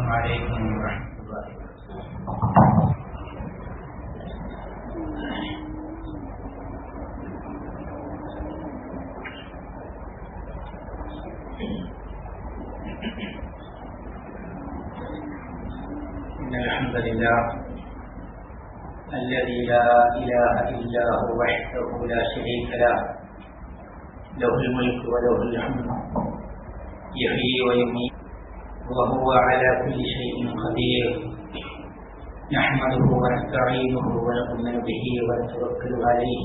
عليكم ورحمة الله إن الحمد لله الذي لا إله إلا هو وحده لا شريك له له الملك وله الحمد يحيي ويميت وهو على كل شيء قدير نحمده ونستعينه ونؤمن به ونتوكل عليه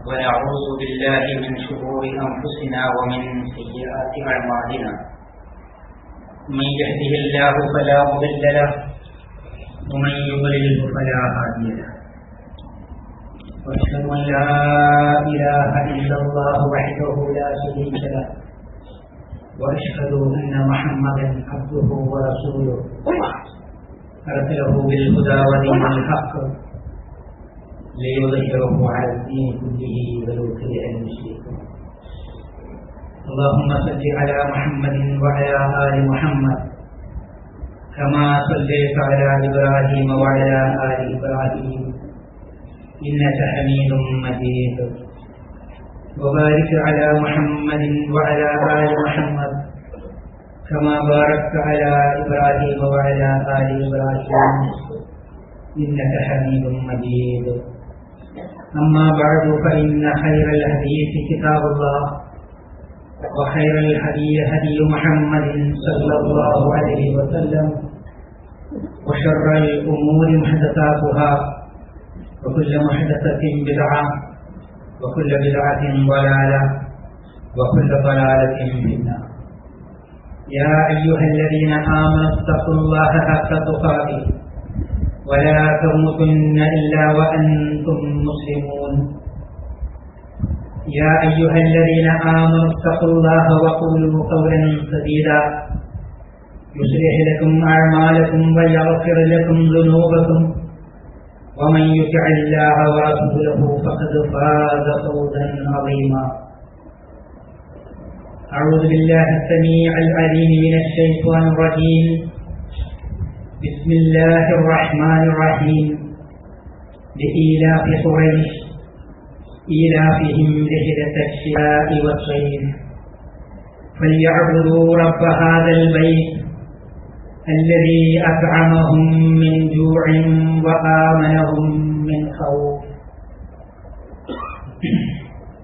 ونعوذ بالله من شرور أنفسنا ومن سيئات أعمالنا من يهده الله فلا مضل له ومن يضلل فلا هادي له واشهد ان لا اله الا الله وحده لا شريك له واشهد ان محمدا عبده ورسوله ارسله بالهدى ودين الحق ليظهره على الدين كله ولو كره المشركون اللهم صل على محمد وعلى ال محمد كما صليت على ابراهيم وعلى ال ابراهيم انك حميد مجيد وبارك على محمد وعلى ال محمد كما باركت على ابراهيم وعلى ال ابراهيم انك حميد مجيد اما بعد فان خير الحديث كتاب الله وخير الهدي هدي محمد صلى الله عليه وسلم وشر الأمور محدثاتها وكل محدثة بدعة وكل بدعة ضلالة وكل ضلالة في النار يا أيها الذين آمنوا اتقوا الله حق تقاته ولا تموتن إلا وأنتم مسلمون يا أيها الذين آمنوا اتقوا الله وقولوا قولا سديدا يصلح لكم أعمالكم ويغفر لكم ذنوبكم ومن يطع الله ورسوله فقد فاز فوزا عظيما أعوذ بالله السميع العليم من الشيطان الرجيم بسم الله الرحمن الرحيم لإيلاف قريش إيلافهم رحلة الشتاء والصيف فليعبدوا رب هذا البيت الذي أطعمهم من جوع وآمنهم من خوف.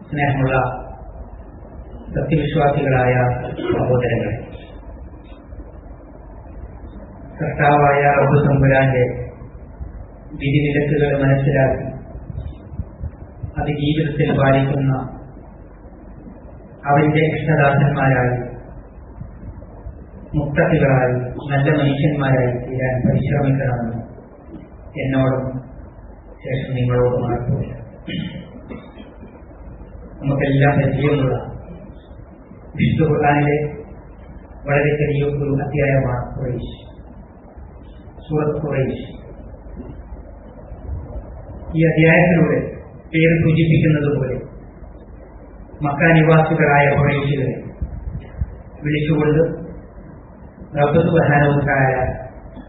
സ്നേഹമുള്ള സത്യവിശ്വാസികളായ സഹോദരങ്ങളെ, കർത്താവായ റബ്ബ് തമ്പുരാന്റെ വിധിവിലക്കുകൾ മനസ്സിലാക്കി അത് ജീവിതത്തിൽ പാലിക്കുന്ന അവന്റെ ഇഷ്ടദാസന്മാരായി മുത്തഖികളായി നല്ല മനുഷ്യന്മാരായി തീരാൻ പരിശ്രമിക്കണമെന്ന് എന്നോടും ശേഷം നിങ്ങളോടും ആർക്കില്ല. നമുക്കെല്ലാം പരിചയമുള്ള വിശുദ്ധ ഖുർആനിലെ വളരെ ചെറിയ ഒരു അധ്യായമാണ് ഖുറൈശ്, സൂറത്ത് ഖുറൈശ്. ഈ അധ്യായത്തിലൂടെ പേര് സൂചിപ്പിക്കുന്നത് പോലെ മക്ക നിവാസികളായ ഖുറൈശികളെ വിളിച്ചുകൊണ്ട് റബ്ബ് സുബ്ഹാനഹു വ തആല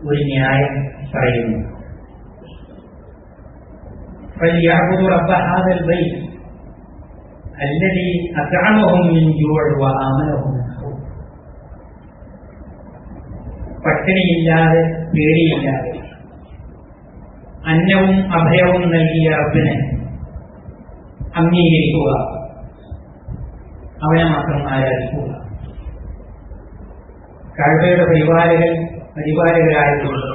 ഒരു ന്യായം പറയുന്നു. فليعبدوا رب هذا البيت الذي أطعمهم من جوع وآمنهم من خوف. പട്ടിണിയില്ലാതെ പേടിയില്ലാതെ അന്നവും അഭയവും നൽകിയ റബ്ബിനെ അംഗീകരിക്കുക, അവനെ മാത്രം ആരാധിക്കുക. കഅബയുടെ പരിപാലകരായതുകൊണ്ട്,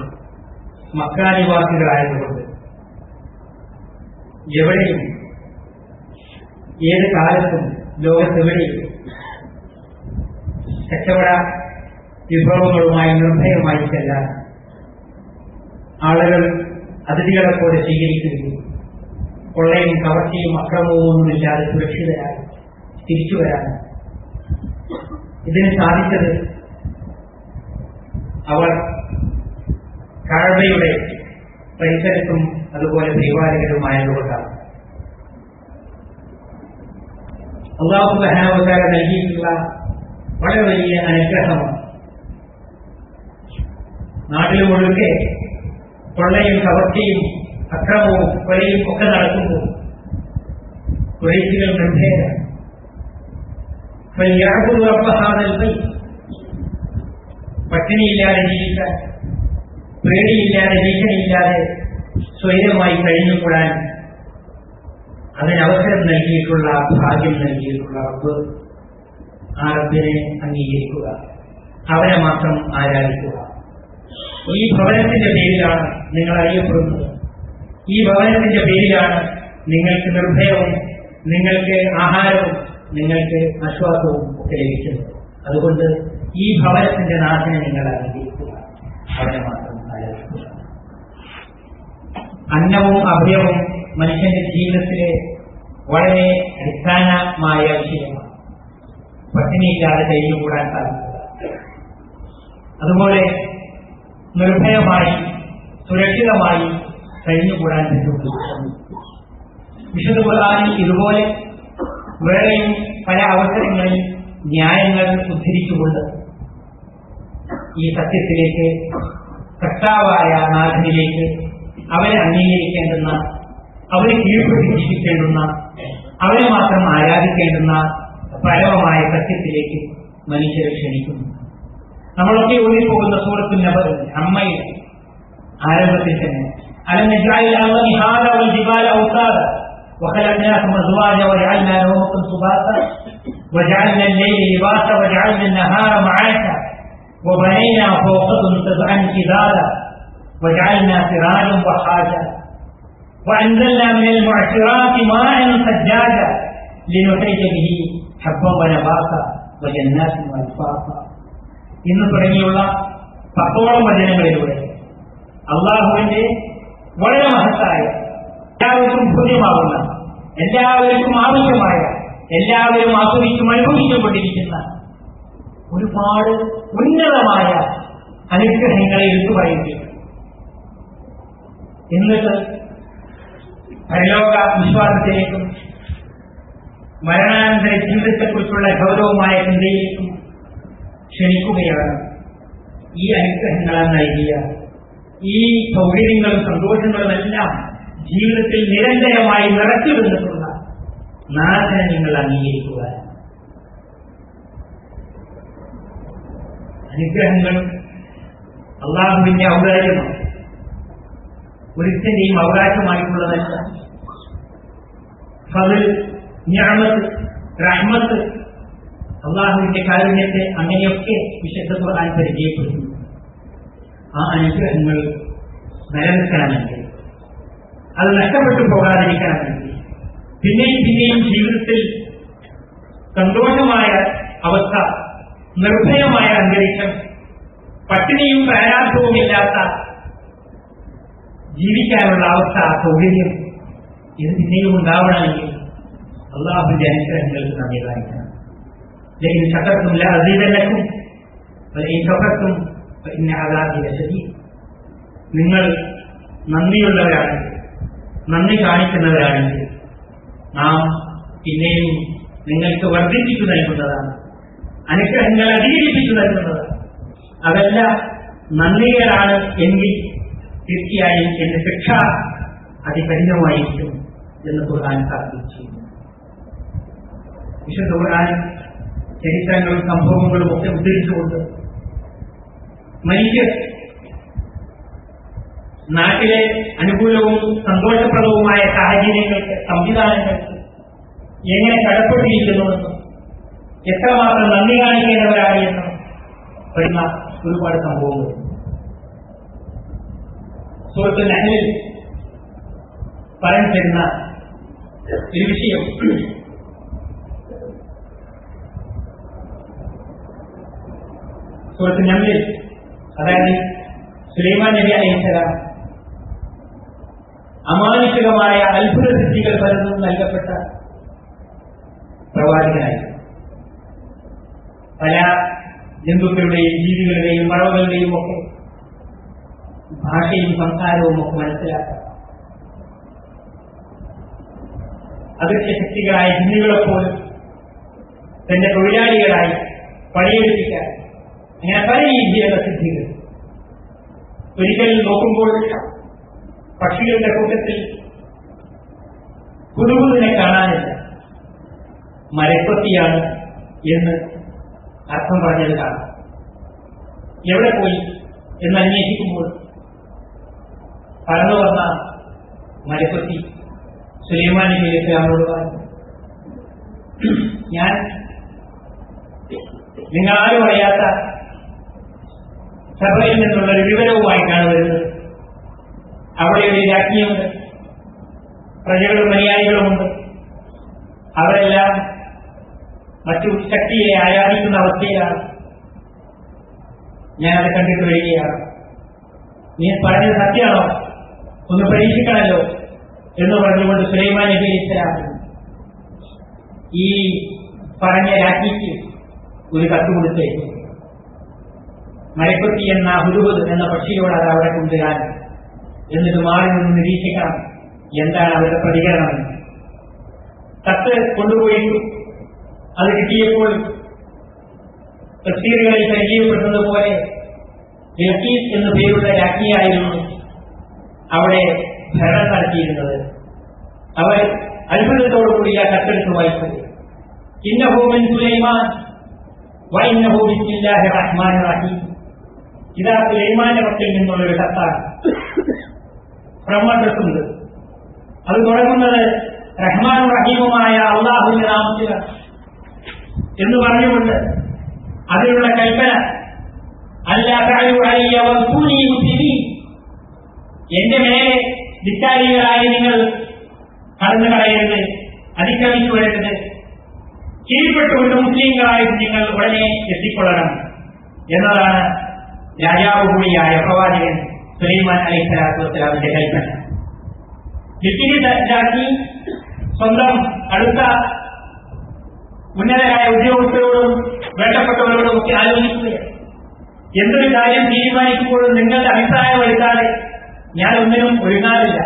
മക്കാനിവാസികളായതുകൊണ്ട് എവിടെയും ഏത് കാലത്തും ലോകത്തെവിടെയും കച്ചവട വിഭവങ്ങളുമായി നിർഭയമായി ചെല്ലാൻ ആളുകൾ അതിഥികളെ പോലെ സ്വീകരിക്കുകയും കൊള്ളയും കവർച്ചയും അക്രമവും ഒന്നുമില്ലാതെ സുരക്ഷിതരായി തിരിച്ചു വരാൻ ഇതിന് സാധിച്ചത് അവർ കഅബയുടെ പരിസരത്തും അതുപോലെ പരിപാലകരുമായതുകൊണ്ടാണ്. അല്ലാഹു സുബ്ഹാനഹു വ തആല നൽകിയിട്ടുള്ള വളരെ വലിയ അനുഗ്രഹമാണ് നാട്ടിൽ മുഴുക്കെ കൊള്ളയും കവർച്ചയും അക്രമവും കൊലയും ഒക്കെ നടക്കുമ്പോൾ കുറേശികൾ നിർഭേദം പട്ടിണിയില്ലാതെ ജീവിക്കാൻ, പേടിയില്ലാതെ ഭീഷണിയില്ലാതെ സ്വൈരമായി കഴിഞ്ഞുകൂടാൻ അതിനവസരം നൽകിയിട്ടുള്ള, ഭാഗ്യം നൽകിയിട്ടുള്ള റബ്ബ്, ആ റബ്ബിനെ അംഗീകരിക്കുക, അവനെ മാത്രം ആരാധിക്കുക. ഈ ഭവനത്തിന്റെ പേരിലാണ് നിങ്ങൾ അറിയപ്പെടുന്നത്. ഈ ഭവനത്തിന്റെ പേരിലാണ് നിങ്ങൾക്ക് നിർഭയവും, നിങ്ങൾക്ക് ആഹാരവും, നിങ്ങൾക്ക് ആശ്വാസവും ഒക്കെ ലഭിക്കുന്നത്. അതുകൊണ്ട് ഈ ഭവനത്തിന്റെ നാഥനെ നിങ്ങൾ അംഗീകരിക്കുക, അവനെ മാത്രം ആരാധിക്കുക. അന്നവും അഭയവും മനുഷ്യന്റെ ജീവിതത്തിലെ വളരെ അടിസ്ഥാനമായ വിഷയമാണ്. പട്ടിണിയില്ലാതെ കഴിഞ്ഞുകൂടാൻ സാധിക്കുക. അതുപോലെ നിർഭയമായി സുരക്ഷിതമായി കഴിഞ്ഞുകൂടാൻ പറ്റുന്നു. വിശുദ്ധ ഖുർആനിൽ ഇതുപോലെ വേറെയും പല അവസരങ്ങളിൽ ന്യായങ്ങൾ ഉദ്ധരിച്ചുകൊണ്ട് ഈ സത്യത്തിലേക്ക്, കർത്താവായ നാഥനിലേക്ക്, അവരെ അംഗീകരിക്കേണ്ടുന്ന, അവരെ കീഴ്പ്പെട്ട് ജീവിക്കേണ്ടുന്ന, അവരെ മാത്രം ആരാധിക്കേണ്ടുന്ന പരമമായ സത്യത്തിലേക്ക് മനുഷ്യരെ ക്ഷണിക്കുന്നു. നമ്മളൊക്കെ ഓടിപ്പോകുന്ന സൂറത്തുൽ നബഅ് അമ്മയിൽ ആരംഭത്തിൽ തന്നെ അലം നജ്അൽ അർള മിഹാദ വൽ ജിബാല ഔതാദ വഖലഖനാകും അസ്വാജ വജഅൽനാ നൗമക്കും സുബാത വജഅൽനാ അൽ-ലൈല ലിബാസ വജഅൽനാ അൻ-നഹാര മഅാശ വബനൈനാ ഫൗഖകും സബ്അൻ ശിദാദ വജഅൽനാ സിറാജൻ വഹാജ വഅൻസൽനാ മിനൽ മുഅ്സിറാത്തി മാഅൻ സജ്ജാജ ലിനുഖ്രിജ ബിഹി ഹബ്ബൻ വനബാത വജന്നാത്തിൻ വഅൽഫാഫ. ഇന്ന് തുടങ്ങിയുള്ള 10ഓളം വചനങ്ങളിലൂടെ അള്ളാഹുവിന്റെ വളരെ മഹത്തായ, എല്ലാവർക്കും ഭൂര്യമാകുന്ന, എല്ലാവർക്കും ആവശ്യമായ, എല്ലാവരും ആസ്വദിച്ചും അനുഭവിച്ചുകൊണ്ടിരിക്കുന്ന ഒരുപാട് ഉന്നതമായ അനുഗ്രഹങ്ങളെ എടുത്തു പറയുകയാണ്. എന്നിട്ട് പരലോക വിശ്വാസത്തിലേക്കും മരണാനന്തര ജീവിതത്തെക്കുറിച്ചുള്ള ഗൗരവമായ ചിന്തയിലേക്കും ക്ഷണിക്കുകയാണ്. ഈ അനുഗ്രഹങ്ങളാൽ നൽകിയ ഈ സൗകര്യങ്ങളും സന്തോഷങ്ങളുമെല്ലാം ജീവിതത്തിൽ നിരന്തരമായി നിറച്ചു നിന്നിട്ടുള്ള നാഥനെ നിങ്ങൾ അംഗീകരിക്കുക. അനുഗ്രഹങ്ങൾ അള്ളാഹുവിന്റെ ഔദാര്യമാണ്, ഒരുത്തന്റെയും അവകാശമായിട്ടുള്ളതല്ല. ഫദ്ൽ, നിഅമത്ത്, റഹ്മത്ത്, അള്ളാഹുവിന്റെ കാരുണ്യത്തെ അങ്ങനെയൊക്കെ വിശുദ്ധ ഖുർആൻ പരിചയപ്പെടുന്നു. ആ അനുഗ്രഹങ്ങൾ നിലനിൽക്കണമെങ്കിൽ, അത് നഷ്ടപ്പെട്ടു പോകാതിരിക്കണമെങ്കിൽ, പിന്നെയും പിന്നെയും ജീവിതത്തിൽ സന്തോഷമായ അവസ്ഥ, നിർഭയമായ അന്തരീക്ഷം, പട്ടിണിയും പ്രാരാബ്ധവും ഇല്ലാത്ത ജീവിക്കാനുള്ള അവസ്ഥ, സൗകര്യം, ഇത് പിന്നെയും ഉണ്ടാവണമെങ്കിൽ അള്ളാഹുവിന്റെ അനുഗ്രഹങ്ങൾക്ക് നന്ദി കാണിക്കണം. ലഇൻ ശകർതും ലഅസീദന്നകും വലഇൻ കഫർതും ഫഇന്ന അദാബി ലശദീദ്. നിങ്ങൾ നന്ദിയുള്ളവരാണെങ്കിൽ, നന്ദി കാണിക്കുന്നവരാണെങ്കിൽ നാം പിന്നെയും നിങ്ങൾക്ക് വർദ്ധിപ്പിച്ചു നൽകുന്നതാണ്, അനുഗ്രഹങ്ങൾ അധികരിപ്പിച്ചു നൽകുന്നതാണ്. അതല്ല നന്ദികരാണ് എങ്കിൽ തീർച്ചയായും എന്റെ ശിക്ഷ അതികഠിനമായിരിക്കും എന്ന് ഖുർആൻ സാധിച്ചു. വിശുദ്ധ ഖുർആൻ ചരിത്രങ്ങളും സംഭവങ്ങളും ഒക്കെ ഉദ്ധരിച്ചുകൊണ്ട് മനുഷ്യർ നാട്ടിലെ അനുകൂലവും സന്തോഷപ്രദവുമായ സാഹചര്യങ്ങൾക്ക്, സംവിധാനങ്ങൾക്ക് എങ്ങനെ കടപ്പെട്ടിരിക്കുന്നുവെന്നും എത്രമാത്രം നന്ദി കാണിക്കേണ്ടവരാണ് എന്നും പറയുന്ന ഒരുപാട് സംഭവങ്ങൾ സൂറത്തുൽ നഹ്ലിൽ പറഞ്ഞു തരുന്ന ഒരു വിഷയം. സൂറത്തുൽ നഹ്ലിൽ, അതായത് സുലൈമാൻ നബി അലൈഹിസ്സലാം അമാനുഷികമായ അത്ഭുത സിദ്ധികൾ പലതും നൽകപ്പെട്ട പ്രവാചകനായി. പല ജന്തുക്കളുടെയും ജീവികളുടെയും പറവകളുടെയും ഒക്കെ ഭാഷയും സംസാരവും ഒക്കെ മനസ്സിലാക്കാം. അദൃശ്യ ശക്തികളായ ജിന്നുകളെപ്പോലും തന്റെ തൊഴിലാളികളായി പണിയെടുപ്പിക്കാൻ, അങ്ങനെ പല രീതിയിലുള്ള സിദ്ധികൾ. ഒരിക്കൽ നോക്കുമ്പോൾ പക്ഷികളുടെ കൂട്ടത്തിൽ ഹുദുഹുദിനെ കാണാനില്ല, മരക്കൊത്തിയാണ് എന്ന് അർത്ഥം പറഞ്ഞത് കാണാം. എവിടെ പോയി എന്ന് അന്വേഷിക്കുമ്പോൾ പറന്നു വന്ന മരക്കൊത്തി സുലൈമാൻ നബി അലൈഹി സ്വലാമിനോട് പറഞ്ഞു, ഞാൻ നിങ്ങളാരും അറിയാത്ത സഭയിൽ നിന്നുള്ള ഒരു വിവരവുമായിട്ടാണ് വരുന്നത്. അവിടെ ഒരു രാജ്ഞിയുണ്ട്, പ്രജകളും അനുയായികളുമുണ്ട്. അവരെല്ലാം മറ്റു ശക്തിയെ ആരാധിക്കുന്ന അവസ്ഥയിലാണ്. ഞാനത് കണ്ടിട്ട് വരികയാണ്. നീ പറഞ്ഞത് സത്യമാണോ? ഒന്ന് പരീക്ഷിക്കണമല്ലോ എന്ന് പറഞ്ഞുകൊണ്ട് സുലൈമാൻ നബി അലൈഹി സ്വലാം ഈ പറഞ്ഞ രാജ്ഞിക്ക് ഒരു കത്ത് കൊടുത്തേ, മരക്കൊത്തി എന്ന ഹുദുഹുദ് എന്ന പക്ഷിയോട് അത് അവിടെ കൊണ്ടുവരാൻ, എന്നിട്ട് മാറി നിന്ന് നിരീക്ഷിക്കണം എന്താണ് അവരുടെ പ്രതികരണം. കത്ത് കൊണ്ടുപോയിട്ടു. അത് കിട്ടിയപ്പോൾ തഫ്സീറുകളിൽ പരിചയപ്പെടുന്നതുപോലെ ബിൽഖീസ് എന്നു പേരുള്ള രാജ്ഞിയായിരുന്നു അവിടെ ഭരണം നടത്തിയിരുന്നത്. അവർ അത്ഭുതത്തോടുകൂടി ആ കത്തെടുത്ത് വായിച്ചു. ഇന്നഹു മിൻ സുലൈമാൻ വ ഇന്നഹു ബിസ്മില്ലാഹിർ റഹ്മാനിർ റഹീം. ഇതാ സുലൈമാന്റെ പക്കൽ നിന്നുള്ളൊരു കത്താണ്. പ്രമോട്ടുണ്ട്. അത് തുടങ്ങുന്നത് റഹ്മാനും റഹീമുമായ അള്ളാഹുവിന്റെ നാമത്തിലാണ് എന്ന് പറഞ്ഞുകൊണ്ട് അതിനുള്ള കൽപ്പന, അല്ലാ തഅലു അലയ്യ വഅ്തൂനി മുസ്ലിമീൻ, എന്റെ മേലെ ധിക്കാരികളായി നിങ്ങൾ കടന്നു കളയരുത്, അതിക്രമിച്ചു വരരുത്, കീഴ്പ്പെട്ടുകൊണ്ട് മുസ്ലിങ്ങളായിട്ട് നിങ്ങൾ ഉടനെ എത്തിക്കൊള്ളണം എന്നതാണ് രാജാവ് കൂടിയായ പ്രവാചകൻ സുലൈമാൻ അലൈഹിസ്സലാത്തു വസ്സലാമിന്റെ കൽപ്പന. ലിഖിതരാക്കി സ്വന്തം അടുത്ത ഉന്നതരായ ഉദ്യോഗസ്ഥരോടും വേണ്ടപ്പെട്ടവരോടും ഒക്കെ ആലോചിക്കുകയാണ്. എന്തൊരു കാര്യം തീരുമാനിക്കുമ്പോഴും നിങ്ങളുടെ അഭിപ്രായം എടുക്കാതെ ഞാൻ ഒന്നിനും ഒരുങ്ങാറില്ല,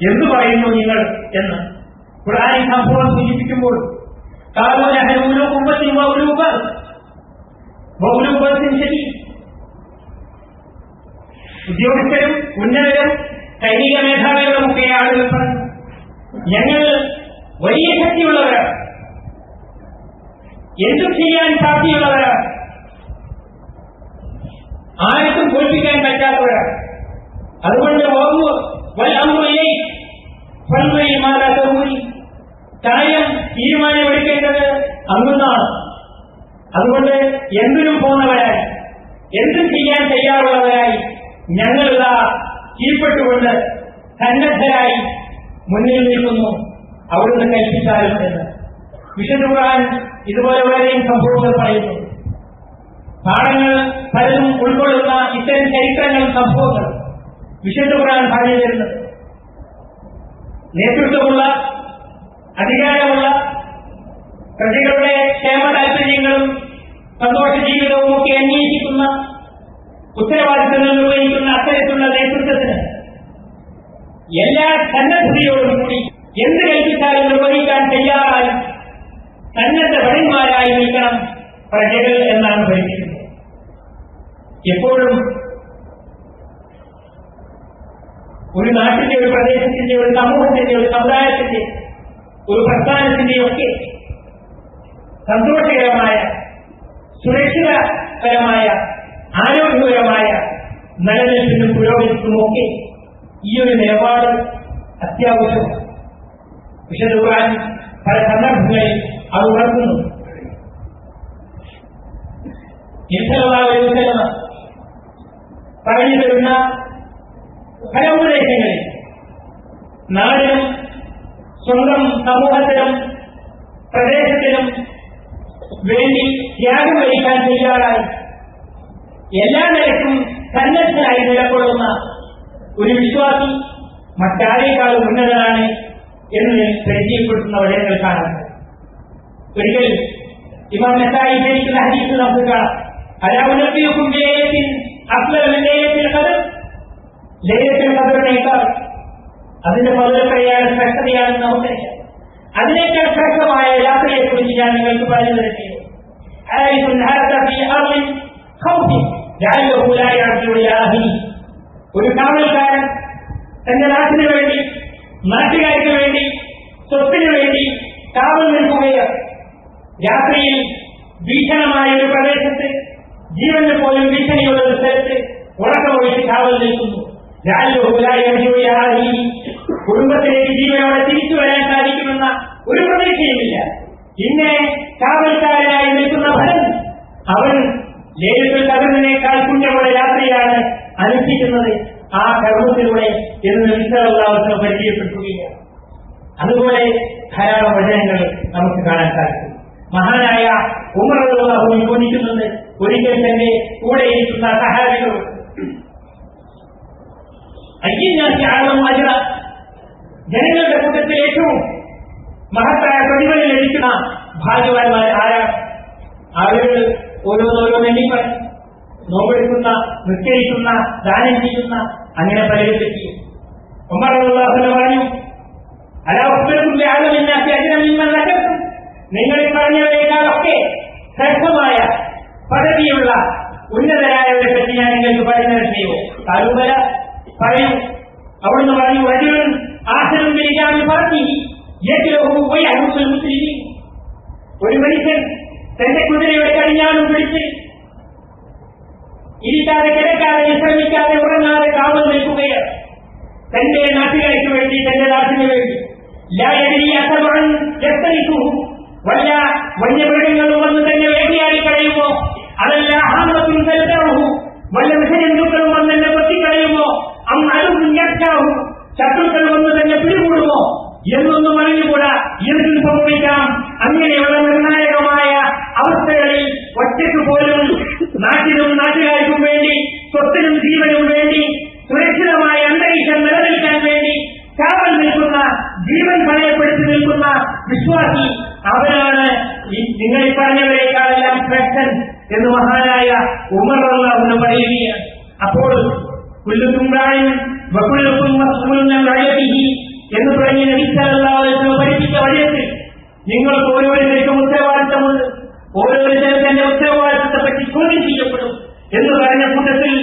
എന്തു പറയുന്നു നിങ്ങൾ എന്ന് ഖുർആൻ സംഭവം സൂചിപ്പിക്കുമ്പോൾ ഉദ്യോഗസ്ഥരും ഉന്നതരും സൈനിക മേധാവികളുമൊക്കെ ആളുകൾ പറഞ്ഞു, ഞങ്ങൾ വലിയ ശക്തിയുള്ളവരാണ്, എന്തും ചെയ്യാൻ സാധ്യതയുള്ളവരാണ്, ആർക്കും തോൽപ്പിക്കാൻ പറ്റാത്തവരാണ്. അതുകൊണ്ട് കാര്യം തീരുമാനമെടുക്കേണ്ടത് അങ്ങുന്നാണ്. അതുകൊണ്ട് എന്തിനും പോകുന്നവരായി, എന്തും ചെയ്യാൻ തയ്യാറുള്ളവരായി ഞങ്ങളിതാ കീഴ്പ്പെട്ടുകൊണ്ട് സന്നദ്ധരായി മുന്നിൽ നിൽക്കുന്നു, അവിടുന്ന് കൽപ്പിച്ചാലും എന്ന് വിശുദ്ധ ഖുർആൻ ഇതുപോലെ വളരെയും സംഭവങ്ങൾ പറയുന്നു. പാഠങ്ങൾ പലതും ഉൾക്കൊള്ളുന്ന ഇത്തരം ചരിത്രങ്ങളും സംഭവങ്ങളും വിശുദ്ധ ഖുർആൻ പറഞ്ഞു തരുന്നത്. നേതൃത്വമുള്ള, അധികാരമുള്ള, പ്രജകളുടെ ക്ഷേമ താൽപര്യങ്ങളും സന്തോഷ ജീവിതവും ഒക്കെ അന്വേഷിക്കുന്ന, ഉത്തരവാദിത്തങ്ങൾ നിർവഹിക്കുന്ന അത്തരത്തിലുള്ള നേതൃത്വത്തിന് എല്ലാ സന്നദ്ധതയോടും കൂടി എന്ത് കൽപ്പിച്ചാലും നിർവഹിക്കാൻ തയ്യാറായി സന്നദ്ധ ഭടന്മാരായി നിൽക്കണം പ്രജകൾ എന്നാണ് പഠിപ്പിക്കുന്നത്. എപ്പോഴും ഒരു നാട്ടിന്റെ, ഒരു പ്രദേശത്തിന്റെ, ഒരു സമൂഹത്തിന്റെ, ഒരു സമുദായത്തിന്റെ, ഒരു പ്രസ്ഥാനത്തിന്റെയൊക്കെ സന്തോഷകരമായ, സുരക്ഷിതപരമായ, ആരോഗ്യപരമായ നിലനിൽപ്പിനും പുരോഗതിക്കുമൊക്കെ ഈ ഒരു നിലപാട് അത്യാവശ്യമാണ്. വിശുദ്ധ ഖുർആൻ പല സന്ദർഭങ്ങളിൽ അത് ഉണർത്തുന്നു. പറഞ്ഞു തരുന്ന പല ഉപദേശങ്ങളിൽ നാടിനും സ്വന്തം സമൂഹത്തിനും പ്രദേശത്തിനും വേണ്ടി ത്യാഗം വഹിക്കാൻ തയ്യാറായി എല്ലാ നിലയ്ക്കും സന്നദ്ധനായി നിലകൊള്ളുന്ന ഒരു വിശ്വാസി മറ്റാരേക്കാളും ഉന്നതനാണ് എന്ന് പരിചയപ്പെടുത്തുന്ന വചനങ്ങൾ കാണാം. ഒരിക്കൽ ഇമാം നസായി ധരിക്കുന്ന ഹദീസ് നമുക്ക് കാണാം. അലാവുനബിയുക്കും ലൈലത്തിൽ അഫ്ളൽ മിൻ ലൈലത്തിൽ ഖദർ, ലൈലത്തുൽ ഖദറിനേക്കാൾ അതിന്റെ പൗരപ്രയാണ ശ്രേഷ്ഠതയാണ് നമുക്കറിയാം. അതിനേക്കാൾ ശ്രേഷ്ഠമായ യാത്രയെക്കുറിച്ച് ഞാൻ നിങ്ങൾക്ക് പറഞ്ഞു തരുന്നു. ഒരു കാവൽക്കാരൻ തന്റെ നാട്ടിനു വേണ്ടി, നാട്ടുകാർക്ക് വേണ്ടി, സ്വത്തിനു വേണ്ടി കാവൽ നിൽക്കുകയാണ്. രാത്രിയിൽ ഭീഷണമായ ഒരു പ്രദേശത്ത്, ജീവന് പോലും ഭീഷണിയുള്ള ഒരു സ്ഥലത്ത് ഉറക്കമൊഴിച്ച് കാവൽ നിൽക്കുന്നു. കുടുംബത്തിലേക്ക് ജീവനോടെ തിരിച്ചു വരാൻ സാധിക്കുമെന്ന ഒരു പ്രതീക്ഷയുമില്ല. പിന്നെ കാവൽക്കാരനായി നിൽക്കുന്ന ഫലം, അവൻ ലൈലത്തുൽ ഖദറിനേക്കാൾ പുണ്യമുള്ള രാത്രിയാണ് അനുഷ്ഠിക്കുന്നത് ആ കർമ്മത്തിലൂടെ എന്ന് വിശ്വാസം പരിചയപ്പെടുത്തുകയാണ്. അതുപോലെ ധാരാളം വചനങ്ങൾ നമുക്ക് കാണാൻ സാധിക്കും. മഹാനായ ഉമർ റളിയല്ലാഹു അൻഹു ചോദിക്കുന്നുണ്ട്, ഒരിക്കൽ തന്റെ കൂടെയിരിക്കുന്ന സഹാബികളോട്, ജനങ്ങളുടെ കൂട്ടത്തിൽ ഏറ്റവും മഹത്തായ പ്രതിഫലം ലഭിക്കുന്ന ഭാഗ്യവാന്മാർ ആരാണ്? ആളുകൾ ഓരോന്നോരോന്ന് എണ്ണിപ്പറ, നോമ്പെടുക്കുന്ന, നിസ്കരിക്കുന്ന, ദാനം ചെയ്യുന്ന, അങ്ങനെ പലരും പറ്റി. ഉമർ റളിയല്ലാഹു അൻഹു പറഞ്ഞു, നിങ്ങൾ പറഞ്ഞവരെക്കാളൊക്കെ ശ്രേഷ്ഠമായ പദവിയുള്ള ഉന്നതരായവരെ പറ്റി ഞാൻ നിങ്ങൾക്ക് പറയുന്നത് ചെയ്യുമോ? താലൂബല പറയൂ. അവിടുന്ന് പറഞ്ഞു, വജുൻ ആസനം പറഞ്ഞു ഒരു മനുഷ്യൻ തന്റെ കുതിരയുടെ കടിഞ്ഞാണും പിടിച്ച് ഇരിക്കാതെ, കിടക്കാതെ, വിശ്രമിക്കാതെ, ഉറങ്ങാതെ കാവൽ നിൽക്കുകയാണ് തന്റെ നാട്ടുകാർക്ക് വേണ്ടി, തന്റെ നാട്ടിന് വേണ്ടി. വല്ല വന്യമൃഗങ്ങളും വന്ന് തന്നെ വേട്ടയാടി കഴിയുമോ? അതല്ല ആമത്തും തലതാവൂ, വല്ല വിഷജന്തുക്കളും വന്ന് തന്നെ കൊത്തിക്കളയുമോ? അന്നും ശത്രുക്കൾ വന്ന് തന്നെ പിടികൂടുമോ എന്നൊന്നും അറിഞ്ഞുകൂടാ. എന്തും സംഭവിക്കാം. അങ്ങനെയുള്ള നിർണായകമായ അവസ്ഥകളിൽ ഒറ്റയ്ക്ക് പോലും നാട്ടിനും നാട്ടുകാർക്കും വേണ്ടി, സ്വത്തിനും ജീവനും വേണ്ടി, സുരക്ഷിതമായ അന്തരീക്ഷം നിലനിൽക്കാൻ വേണ്ടി കാവൽ നിൽക്കുന്ന, ജീവൻ പണയപ്പെടുത്തി നിൽക്കുന്ന വിശ്വാസി, അവനാണ് നിങ്ങൾ പറഞ്ഞവരെക്കാളെല്ലാം ശ്രേഷ്ഠൻ എന്ന് മഹാനായ ഉമർ റളിയല്ലാഹു അൻഹു പറയുകയാണ്. അപ്പോൾ കുല്ലുക്കും റായിൻ വകുല്ലുക്കും മസ്ഊലുൻ അൻ റഅയതിഹി എന്ന് പറഞ്ഞ നബി സല്ലല്ലാഹു അലൈഹി വസല്ലം പഠിപ്പിച്ച വഴിയത്തിൽ നിങ്ങൾക്ക് ഓരോരുത്തർക്കും ഉത്തരവാദിത്തമുണ്ട്, ഓരോരുത്തരും തന്റെ ഉത്തരവാദിത്തത്തെപ്പറ്റി ചോദ്യം ചെയ്യപ്പെടും എന്ന് പറഞ്ഞ കൂട്ടത്തിൽ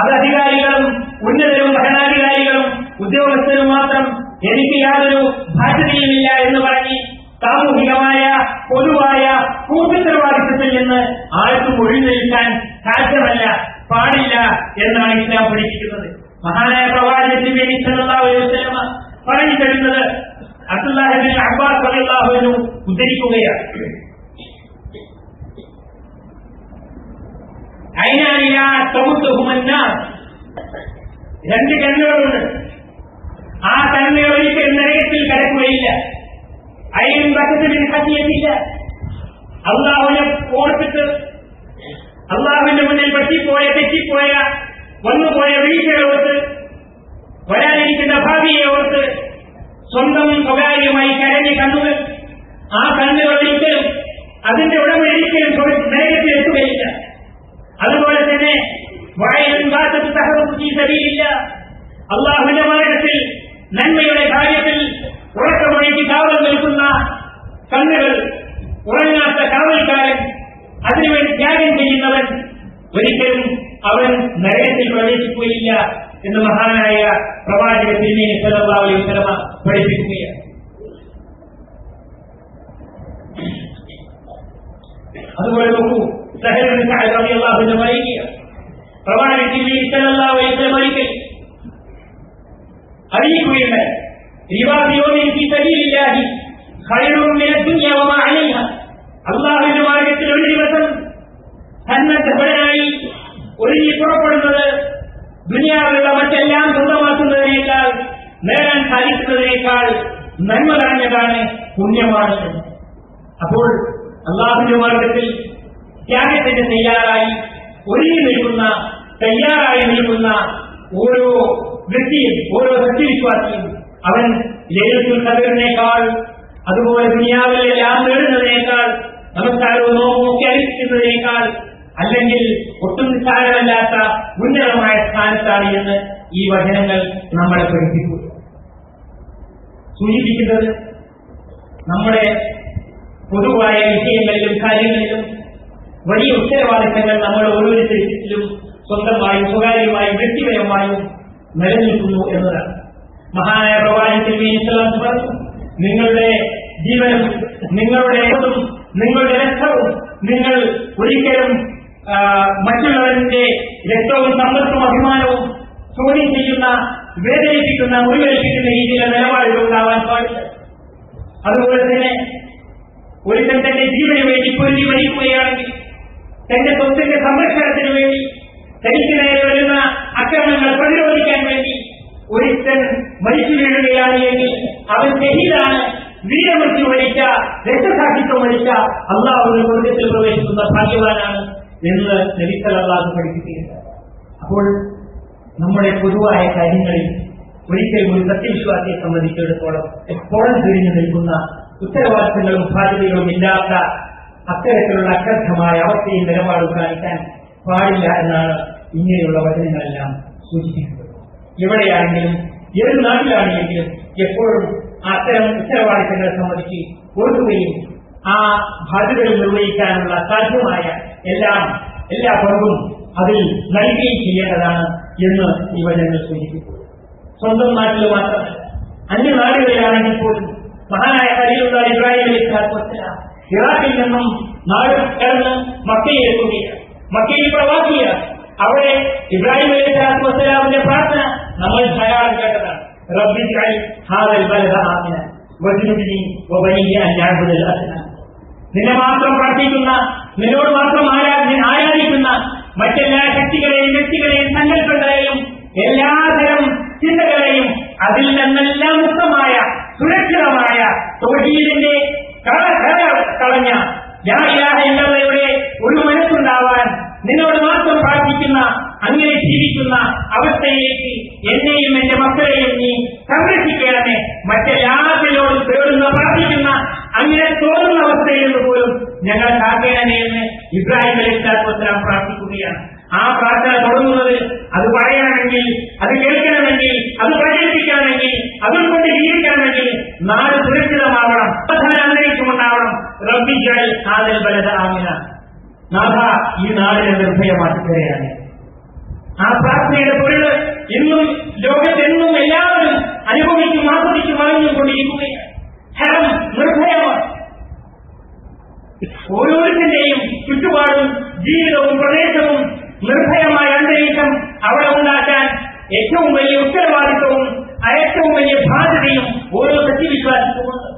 അത് അധികാരികളും ഉന്നതരും ഭരണാധികാരികളും ഉദ്യോഗസ്ഥരും മാത്രം എനിക്ക് യാതൊരു ബാധ്യതയുമില്ല എന്ന് പറഞ്ഞ് സാമൂഹികമായ പൊതുവായ കൂട്ടുത്തരവാദിത്തത്തിൽ നിന്ന് ആർക്കും ഒഴിഞ്ഞിരിക്കാൻ സാധ്യമല്ല, പാടില്ല എന്നാണ് ഇസ്ലാം പഠിപ്പിക്കുന്നത്. മഹാനായ പ്രവാചകൻ നബി സല്ലല്ലാഹു അലൈഹി വസല്ലം പറഞ്ഞു തരുന്നത് അബ്ദുല്ലാഹ് ഇബ്നു അബ്ബാസ് റളിയല്ലാഹു അൻഹു ഉദ്ധരിക്കുകയാണ്. ഐനാനിയാ തമുത്തുഹുമന്നാസ്, രണ്ട് കണ്ണുകളുണ്ട്. ആ കണ്ണുകൾ ഒരിക്കലും നരകത്തിൽ കടക്കുകയില്ല. അയിനും ബക്കത്തിൽ ഹസിയത്തില്ല. അള്ളാഹുവിനെ ഓർത്തിട്ട്, അള്ളാഹുവിന്റെ മുന്നിൽ പറ്റിപ്പോയ, തെറ്റിപ്പോയ, വന്നുപോയ വീഴ്ചകൾ ഓർത്ത്, വരാനിരിക്കുന്ന ഭാവിയെ ഓർത്ത് സ്വന്തം സ്വകാര്യമായി കരഞ്ഞ കണ്ണുകൾ, ആ കണ്ണുകൾ ഒരിക്കലും, അതിന്റെ ഉടമ ഒരിക്കലും നരകത്തിൽ എത്തുകയില്ല. അതുപോലെ തന്നെ അള്ളാഹുവിന്റെ മാർഗ്ഗത്തിൽ, നന്മയുടെ കാര്യത്തിൽ ഉറക്കമൊഴിക്ക് കാവൽ നിൽക്കുന്ന കണ്ണുകൾ, ഉറങ്ങാത്ത കാവൽക്കാരൻ, അതിനുവേണ്ടി ത്യാഗം ചെയ്യുന്നവൻ, ഒരിക്കലും അവൻ നരകത്തിൽ പ്രവേശിക്കുകയില്ല എന്ന് മഹാനായ പ്രവാചകൻ തിരുമേനി സല്ലല്ലാഹു അലൈഹി വസല്ലം പഠിപ്പിക്കുകയാണ്. അതുപോലെ നോക്കൂ, സഹൽ ഇബ്നു സഅദ് റളിയല്ലാഹു അൻഹു പറയുകയാണ്, പ്രവാചകൻ തിരുമേനി സല്ലല്ലാഹു അലൈഹി വസല്ലം ഒരിക്കൽ അറിയിക്കുകയുണ്ടായി, റിവാദ് യൗമിൻ ഫീ സബീലില്ലാഹി ഖൈറുൻ മിന ദുനിയ വമാ അലൈഹാ. അല്ലാഹുവിന്റെ മാർഗ്ഗത്തിൽ ഒരു ദിവസം സന്നദ്ധനായി ഒരുങ്ങി പുറപ്പെടുന്നത് ദുനിയാവിലുള്ള മറ്റെല്ലാം സ്വന്തമാക്കുന്നതിനേക്കാൾ, നേടാൻ സാധിക്കുന്നതിനേക്കാൾ നന്മ നിറഞ്ഞതാണ്, പുണ്യമാണ്. അപ്പോൾ അല്ലാഹുവിന്റെ മാർഗ്ഗത്തിൽ ത്യാഗത്തിന് തയ്യാറായി ഒരുങ്ങി നിൽക്കുന്ന, തയ്യാറായി നിൽക്കുന്ന ഓരോ വ്യക്തിയും, ഓരോ സത്യവിശ്വാസിയും, അവൻ ലൈലത്തുൽ ഖദറിനേക്കാൾ, അതുപോലെ ദുനിയാവിലെല്ലാം നേടുന്നതിനേക്കാൾ, നമസ്കാരവും നോമ്പുമൊക്കെ അനുഷ്ഠിക്കുന്നതിനേക്കാൾ, അല്ലെങ്കിൽ ഒട്ടും നിസ്സാരമല്ലാത്ത ഉന്നതമായ സ്ഥാനത്താണ് എന്ന് ഈ വചനങ്ങൾ നമ്മളെ പഠിപ്പിക്കുക. സൂചിപ്പിക്കുന്നത് നമ്മുടെ പൊതുവായ വിഷയങ്ങളിലും കാര്യങ്ങളിലും വലിയ ഉത്തരവാദിത്തങ്ങൾ നമ്മൾ ഓരോരുത്തരിലും സ്വന്തമായും സ്വകാര്യമായും വ്യക്തിപരമായും നിലനിൽക്കുന്നു എന്നതാണ്. മഹാനായ പ്രവാചകൻ പറഞ്ഞു, നിങ്ങളുടെ ജീവനും നിങ്ങളുടെ നിങ്ങളുടെ രക്തവും നിങ്ങൾ ഒരിക്കലും മറ്റുള്ളവരുടെ രക്തവും സമ്പത്തും അഭിമാനവും ചോദ്യം ചെയ്യുന്ന, വേദനിപ്പിക്കുന്ന, മുറിവേൽപ്പിക്കുന്ന രീതിയിലുള്ള നിലപാടുകൾ ഉണ്ടാവാൻ പാടില്ല. അതുപോലെ തന്നെ ഒരുത്തൻ തന്റെ ജീവന് വേണ്ടി പൊരുതി മരിക്കുകയാണെങ്കിൽ, തന്റെ സ്വത്തിന്റെ സംരക്ഷണത്തിന് വേണ്ടി, തനിക്ക് നേരെ വരുന്ന അക്രമങ്ങൾ പ്രതിരോധിക്കാൻ വേണ്ടി ഒരുത്തൻ മരിച്ചു വീഴുകയാണ് എങ്കിൽ അവൻ ഷഹീദാണ്, വീരമൃത്യു വരിച്ച, രക്തസാക്ഷിത്വം വരിച്ച അള്ളാഹുവിന്റെ സ്വർഗ്ഗത്തിൽ പ്രവേശിക്കുന്ന ഭാഗ്യവാനാണ് എന്ന് നബി സല്ലല്ലാഹു പഠിപ്പിക്കുകയുണ്ട്. അപ്പോൾ നമ്മുടെ പൊതുവായ കാര്യങ്ങളിൽ ഒരിക്കലും ഒരു സത്യവിശ്വാസിയെ സംബന്ധിച്ചിടത്തോളം എപ്പോഴും തിരിഞ്ഞു നിൽക്കുന്ന, ഉത്തരവാദിത്തങ്ങളും ബാധ്യതകളും ഇല്ലാത്ത അത്തരത്തിലുള്ള അശ്രദ്ധമായ അവസ്ഥയിൽ നിലപാട് കാണിക്കാൻ പാടില്ല എന്നാണ് ഇങ്ങനെയുള്ള വചനങ്ങളെല്ലാം സൂചിപ്പിക്കുന്നത്. എവിടെയാണെങ്കിലും ഏത് നാട്ടിലാണെങ്കിലും എപ്പോഴും അത്തരം ഉത്തരവാദിത്തങ്ങളെ സംബന്ധിച്ച് ഓർക്കുകയും ആ ബാധ്യതകൾ നിർവഹിക്കാനുള്ള സാധ്യമായ എല്ലാ പങ്കും അതിൽ നൽകുകയും ചെയ്യേണ്ടതാണ് എന്ന് ഈ വചനങ്ങൾ സൂചിപ്പിക്കുന്നു. സ്വന്തം നാട്ടിൽ മാത്രമല്ല, അന്യനാടുകളിലാണെങ്കിൽ പോലും മഹാനായ ഖലീലുള്ളാഹി ഇബ്രാഹിം അലൈഹിസ്സലാത്തു വസ്സലാം ഇറാഖിൽ നിന്നും നാട് കടന്ന് മക്കയിലെത്തുകയാണ്. മക്കയിൽ പ്രവാസിയാണ്. അവിടെ ഇബ്രാഹിം അലൈഹിസ്സലാത്തു വസ്സലാമിന്റെ പ്രാർത്ഥന നമ്മൾ ധാരാളം കേട്ടതാണ്. റബ്ബി ഇജ്അൽ ഹാദൽ ബലദ ആമിന വജ്നുബ്നി വബനിയ അൻ നഅ്ബുദൽ അസ്നാം. നിന്നെ മാത്രം പ്രാർത്ഥിക്കുന്ന, നിന്നോട് മാത്രം ആരാധിക്കുന്ന മറ്റെല്ലാ ശക്തികളെയും വ്യക്തികളെയും സങ്കല്പങ്ങളെയും എല്ലാതരം ചിന്തകളെയും അതിൽ നിന്നെല്ലാം മുക്തമായ സുരക്ഷിതമായ തൗഹീദിന്റെ കളഞ്ഞ ലാ ഇലാഹ ഇല്ലല്ലാഹയുടെ ഒരു മനസ്സുണ്ടാവാൻ നിന്നോട് മാത്രം പ്രാർത്ഥിക്കുന്ന, അങ്ങനെ ജീവിക്കുന്ന അവസ്ഥയിലേക്ക് എന്നെയും എന്റെ മക്കളെയും നീ സംരക്ഷിക്കണമേ. മറ്റെല്ലാത്തിനോടും തേടുന്ന, പ്രാർത്ഥിക്കുന്ന, അങ്ങനെ തോന്നുന്ന അവസ്ഥയിൽ നിന്ന് പോലും ഞങ്ങൾ കാക്കണമേ എന്ന് ഇബ്രാഹിം അലൈഹിസ്സലാത്തു വസ്സലാം പ്രാർത്ഥിക്കുകയാണ്. ആ പ്രാർത്ഥന തുടങ്ങുന്നത് അത് പറയണമെങ്കിൽ, അത് കേൾക്കണമെങ്കിൽ, അത് പ്രചരിപ്പിക്കണമെങ്കിൽ, അതുകൊണ്ട് ജീവിക്കണമെങ്കിൽ നാട് സുരക്ഷിതമാവണം, അന്തരീക്ഷമുണ്ടാവണം. റബ്ബി ഇജ്അൽ ഹാദൽ ബലദ ആമിന. നാഥ, ഈ നാടിനെ നിർഭയമാക്കി തരികയാണ്. ആ പ്രാർത്ഥനയുടെ പൊരുള് ഇന്നും ലോകത്തെന്നും എല്ലാവരും അനുഭവിച്ചും ആസ്വദിച്ചും അറിഞ്ഞുകൊണ്ടിരിക്കുകയാണ്. ഹരം നിർഭയമാണ്. ഓരോരുത്തന്റെയും ചുറ്റുപാടും ജീവിതവും പ്രദേശവും നിർഭയമായ അന്തരീക്ഷം അവിടെ ഉണ്ടാക്കാൻ ഏറ്റവും വലിയ ഉത്തരവാദിത്വവും ഏറ്റവും വലിയ ബാധ്യതയും ഓരോ സത്യവിശ്വാസിക്കുമുണ്ട്.